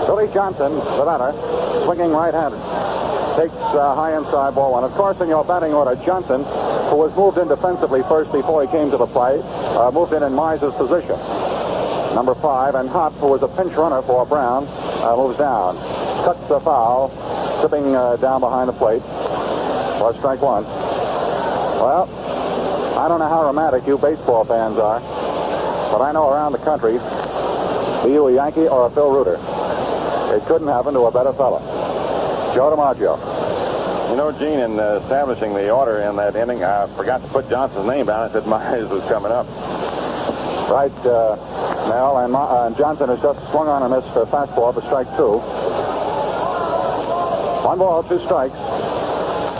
Billy Johnson, the batter, swinging right-handed, takes high inside, ball 1. Of course, in your batting order, Johnson, who was moved in defensively first before he came to the plate, moved in Mize's position. Number 5, and Hop, who was a pinch runner for Brown, moves down. Cuts the foul, tipping down behind the plate. For strike 1. Well, I don't know how romantic you baseball fans are, but I know around the country, be you a Yankee or a Phil Reuter, it couldn't happen to a better fella. Joe DiMaggio. You know, Gene, in establishing the order in that inning, I forgot to put Johnson's name down. I said Mize was coming up. Right, Mel, and Johnson has just swung on a missed fastball for strike 2. 1 ball, 2 strikes.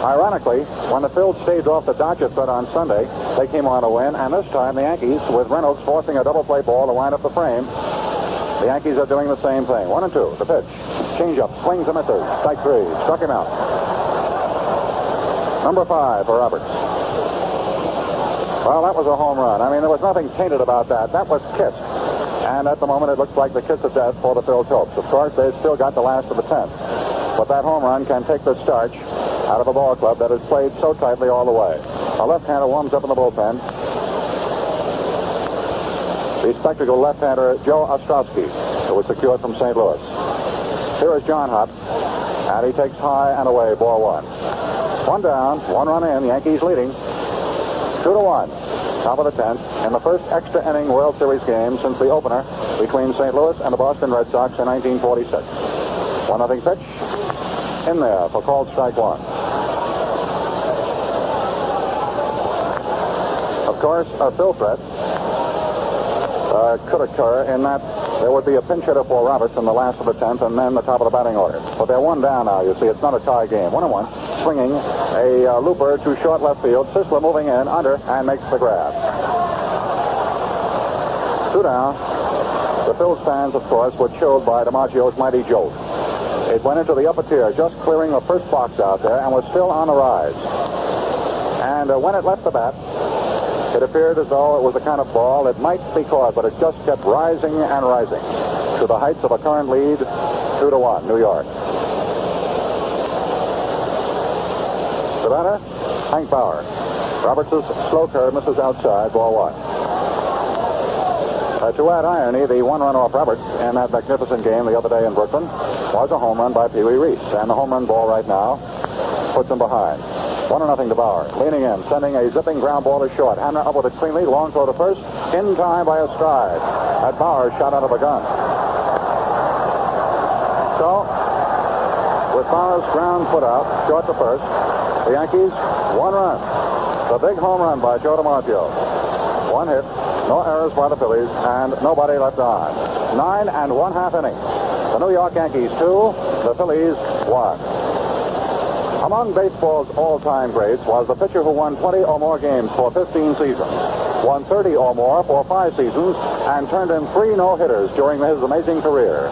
Ironically, when the Phils staved off the Dodger threat on Sunday, they came on to win, and this time the Yankees, with Reynolds forcing a double play ball to wind up the frame, the Yankees are doing the same thing. 1-2, the pitch. Change-up, swings and misses. Strike 3, struck him out. Number 5 for Roberts. Well, that was a home run. I mean, there was nothing tainted about that. That was kissed. And at the moment, it looks like the kiss of death for the Phil's hopes. Of course, they've still got the last of the 10th. But that home run can take the starch out of a ball club that has played so tightly all the way. A left-hander warms up in the bullpen. The spectacled left-hander Joe Ostrowski, who was secured from St. Louis. Here is John Hop, and he takes high and away, ball 1. 1 down, 1 run in, Yankees leading 2-1. Top of the 10th in the first extra inning World Series game since the opener between St. Louis and the Boston Red Sox in 1946. 1-0 pitch in there for called strike 1. Of course, a Phil threat could occur in that there would be a pinch hitter for Roberts in the last of the 10th and then the top of the batting order. But they're 1 down now, you see. It's not a tie game. 1-1. Swinging a looper to short left field. Sisler moving in under and makes the grab. 2 down. The Phil's fans, of course, were chilled by DiMaggio's mighty jolt. It went into the upper tier, just clearing the first box out there, and was still on the rise. And when it left the bat, it appeared as though it was the kind of ball that might be caught, but it just kept rising and rising to the heights of a current lead, 2-1, New York. The batter, Hank Bauer. Roberts' slow curve misses outside, ball 1. To add irony, the 1 run off Roberts in that magnificent game the other day in Brooklyn was a home run by Pee Wee Reese, and the home run ball right now puts him behind. 1-0 to Bauer. Leaning in, sending a zipping ground ball to short. Hamner up with it cleanly. Long throw to first. In time by a stride. That Bauer shot out of a gun. So, with Bauer's ground put out, short to first, the Yankees, 1 run. The big home run by Joe DiMaggio. 1 hit, no errors by the Phillies, and nobody left on. 9 1/2 innings. The New York Yankees 2, the Phillies 1. Among baseball's all-time greats was the pitcher who won 20 or more games for 15 seasons. won 30 or more for 5 seasons, and turned in 3 no-hitters during his amazing career.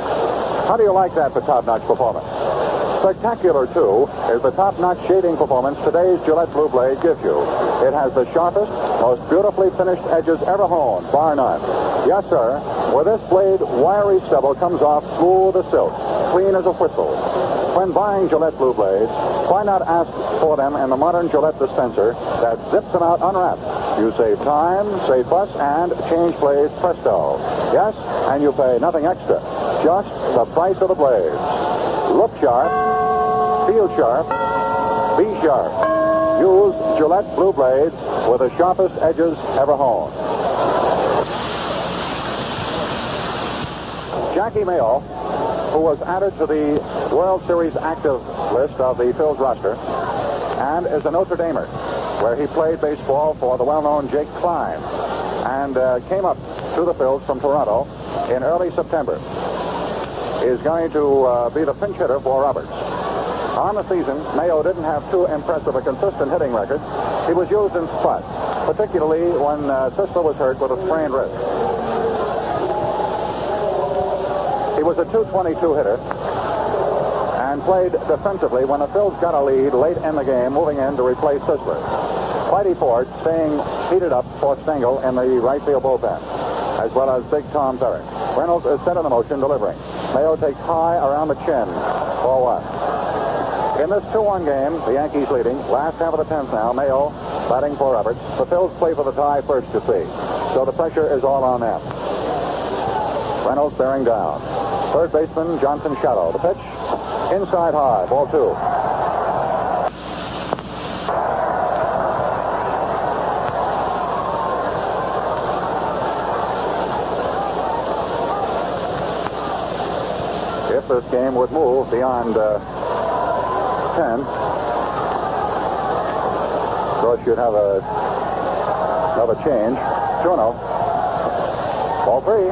How do you like that for top-notch performance? Spectacular, too, is the top-notch shading performance today's Gillette Blue Blade gives you. It has the sharpest, most beautifully finished edges ever honed, bar none. Yes, sir, with this blade, wiry stubble comes off smooth as silk, clean as a whistle. When buying Gillette Blue Blades, why not ask for them in the modern Gillette dispenser that zips them out unwrapped? You save time, save fuss, and change blades presto. Yes, and you pay nothing extra, just the price of the blades. Look sharp, feel sharp, be sharp. Use Gillette Blue Blades with the sharpest edges ever honed. Jackie Mayo, who was added to the World Series active list of the Phillies roster, and is a Notre Damer, where he played baseball for the well-known Jake Klein, and came up to the Phillies from Toronto in early September, is going to be the pinch hitter for Roberts. On the season, Mayo didn't have too impressive a consistent hitting record. He was used in spots, particularly when Sisler was hurt with a sprained wrist. He was a .222 hitter and played defensively when the Phillies got a lead late in the game, moving in to replace Sisler. Whitey Ford staying heated up for Stengel in the right field bullpen, as well as Big Tom Perrick. Reynolds is set in the motion, delivering. Mayo takes high around the chin for 1. In this 2-1 game, the Yankees leading. Last half of the 10th now. Mayo batting for Roberts. The Phillies play for the tie first, you see. So the pressure is all on them. Reynolds bearing down. Third baseman Johnson shallow. The pitch inside high. Ball 2. If this game would move beyond 10, of course you'd have another change. 2-0. Ball 3.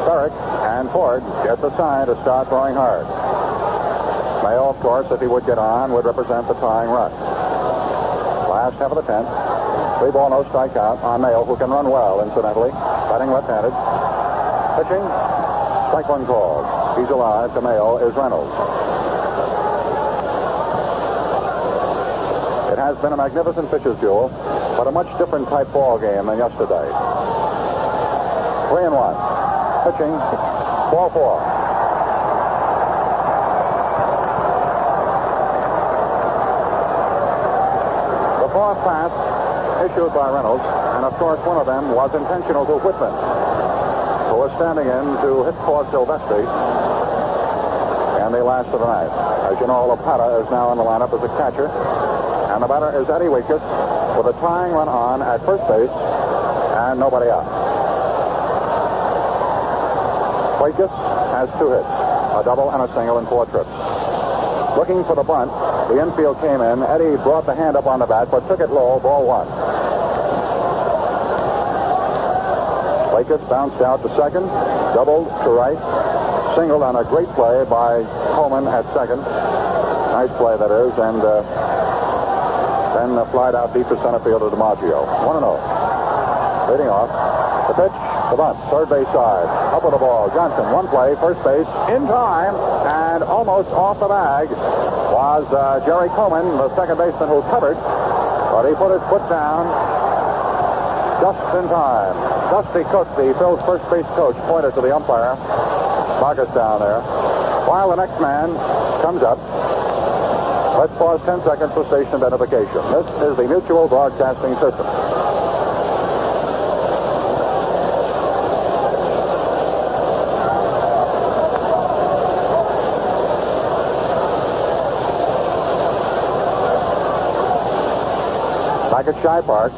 Perrick and Ford get the sign to start throwing hard. Mayo, of course, if he would get on, would represent the tying run. Last half of the 10th. 3-ball, no strikeout on Mayo, who can run well, incidentally. Batting left-handed. Pitching. Strike 1 called. He's alive. To Mayo is Reynolds. It has been a magnificent pitcher's duel, but a much different type ball game than yesterday. 3-1. Pitching. Ball 4. Fourth pass issued by Reynolds, and of course one of them was intentional to Whitman, who was standing in to hit Ford Silvestri, and they last of the night. As you know, Lopata is now in the lineup as a catcher, and the batter is Eddie Weekus with a tying run on at first base and nobody out. Weekus has 2 hits, a double and a single in 4 trips. Looking for the bunt, the infield came in. Eddie brought the hand up on the bat, but took it low, ball 1. Weekus bounced out to second, doubled to right, singled on a great play by Coleman at second. Nice play, that is, and then flied out deep to center field to DiMaggio. 1-0. Leading off. The pitch, the bunt, third base side. Up with the ball. Johnson, one play, first base, in time, and almost off the bag was Jerry Coleman, the second baseman who covered, but he put his foot down just in time. Dusty Cook, the Phil's first base coach, pointed to the umpire, Marcus down there, while the next man comes up. Let's pause 10 seconds for station identification. This is the Mutual Broadcasting System. Back at Shibe Park,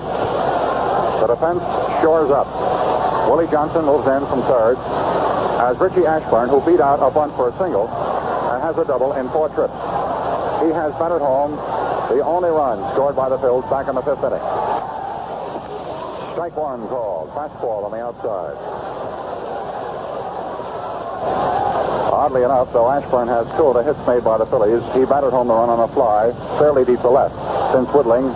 the defense shores up. Willie Johnson moves in from third as Richie Ashburn, who beat out a bunt for a single, has a double in 4 trips. He has batted home the only run scored by the Phillies back in the 5th inning. Strike 1 called. Fastball on the outside. Oddly enough, though Ashburn has two of the hits made by the Phillies, he batted home the run on a fly, fairly deep to left, since Woodling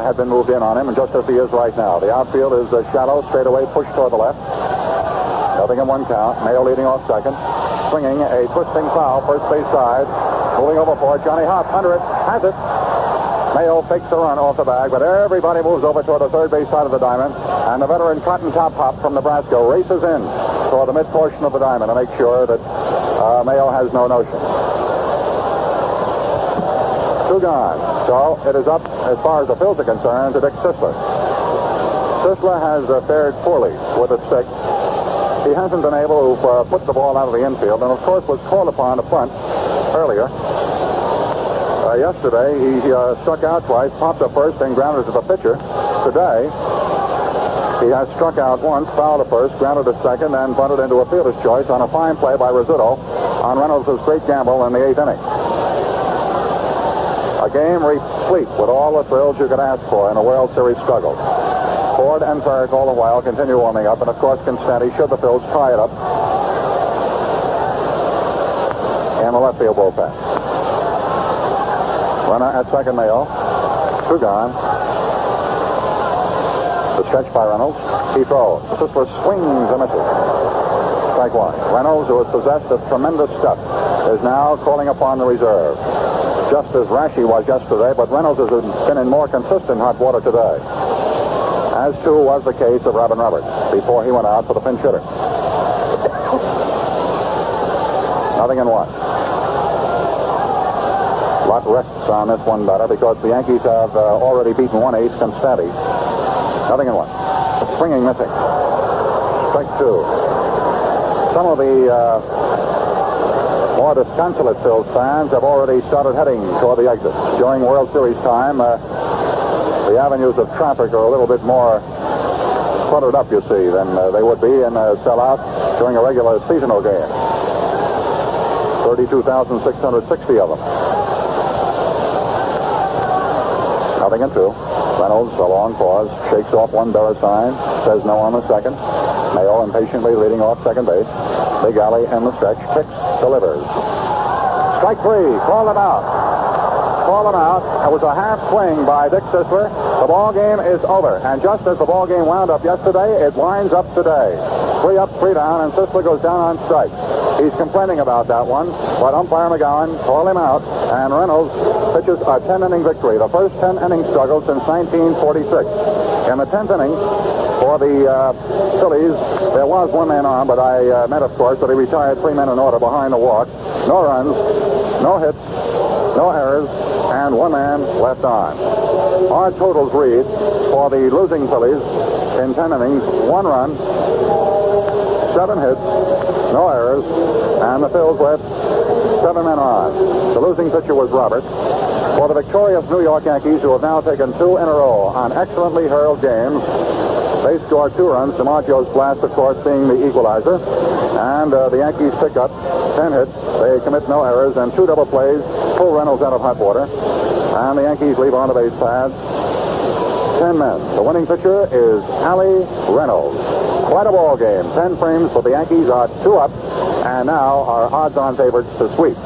had been moved in on him, and just as he is right now. The outfield is shallow, straight away, pushed toward the left. Nothing in one count. Mayo leading off second. Swinging a twisting foul, first base side. Moving over for it. Johnny Hopp under it. Has it. Mayo fakes the run off the bag, but everybody moves over toward the third base side of the diamond, and the veteran Cotton Top Hop from Nebraska races in toward the mid portion of the diamond to make sure that Mayo has no notion. Two gone. So it is up, as far as the Phils are concerned, to Dick Sisler. Sisler has fared poorly with a stick. He hasn't been able to put the ball out of the infield, and of course was called upon to punt earlier. Yesterday, he struck out twice, popped up first, and grounded to the pitcher. Today, he has struck out once, fouled to first, grounded to second, and bunted into a fielder's choice on a fine play by Rizzuto on Reynolds' great gamble in the 8th inning. A game replete with all the thrills you could ask for in a World Series struggle. Ford and Ferrick all the while continue warming up, and of course Constanti, should the Phils tie it up in the left field bullpen. Runner at second, Mayo. Two gone. The stretch by Reynolds. He throws. Sisler swings and misses. Strike one. Reynolds, who is possessed of tremendous stuff, is now calling upon the reserve. Just as Raschi was yesterday, but Reynolds has been in more consistent hot water today. As too was the case of Robin Roberts before he went out for the pinch hitter. Nothing in one. Lot rests on this one batter because the Yankees have already beaten 1-8 Constanti. Nothing in one. Swinging, missing. Strike two. Some of the more disconsolate Phils fans have already started heading toward the exit. During World Series time, the avenues of traffic are a little bit more cluttered up, you see, than they would be in a sellout during a regular seasonal game. 32,660 of them. Nothing in two. Reynolds, a long pause, shakes off one Berra sign, says no on the second. Mayo impatiently leading off second base. Big Allie in the stretch, kicks, delivers. Strike three, call him out. Call him out. It was a half swing by Dick Sisler. The ball game is over, and just as the ball game wound up yesterday, it winds up today. 3 up, 3 down, and Sisler goes down on strikes. He's complaining about that one, but umpire McGowan called him out, and Reynolds pitches a 10-inning victory, the first 10-inning struggle since 1946. In the 10th inning for the Phillies, there was one man on, but I meant, of course, that he retired 3 men in order behind the walk. No runs, no hits, no errors, and 1 man left on. Our totals read for the losing Phillies in 10 innings, 1 run, 7 hits, no errors, and the Phils left 7 men on. The losing pitcher was Roberts. For the victorious New York Yankees, who have now taken 2 in a row on excellently hurled games, they scored 2 runs, DiMaggio's blast, of course, being the equalizer. And the Yankees pick up 10 hits. They commit no errors and 2 double plays, pull Reynolds out of hot water. And the Yankees leave on the base paths 10 men. The winning pitcher is Allie Reynolds. Quite a ball game. 10 frames for the Yankees are 2 up, and now are odds-on favorites to sweep.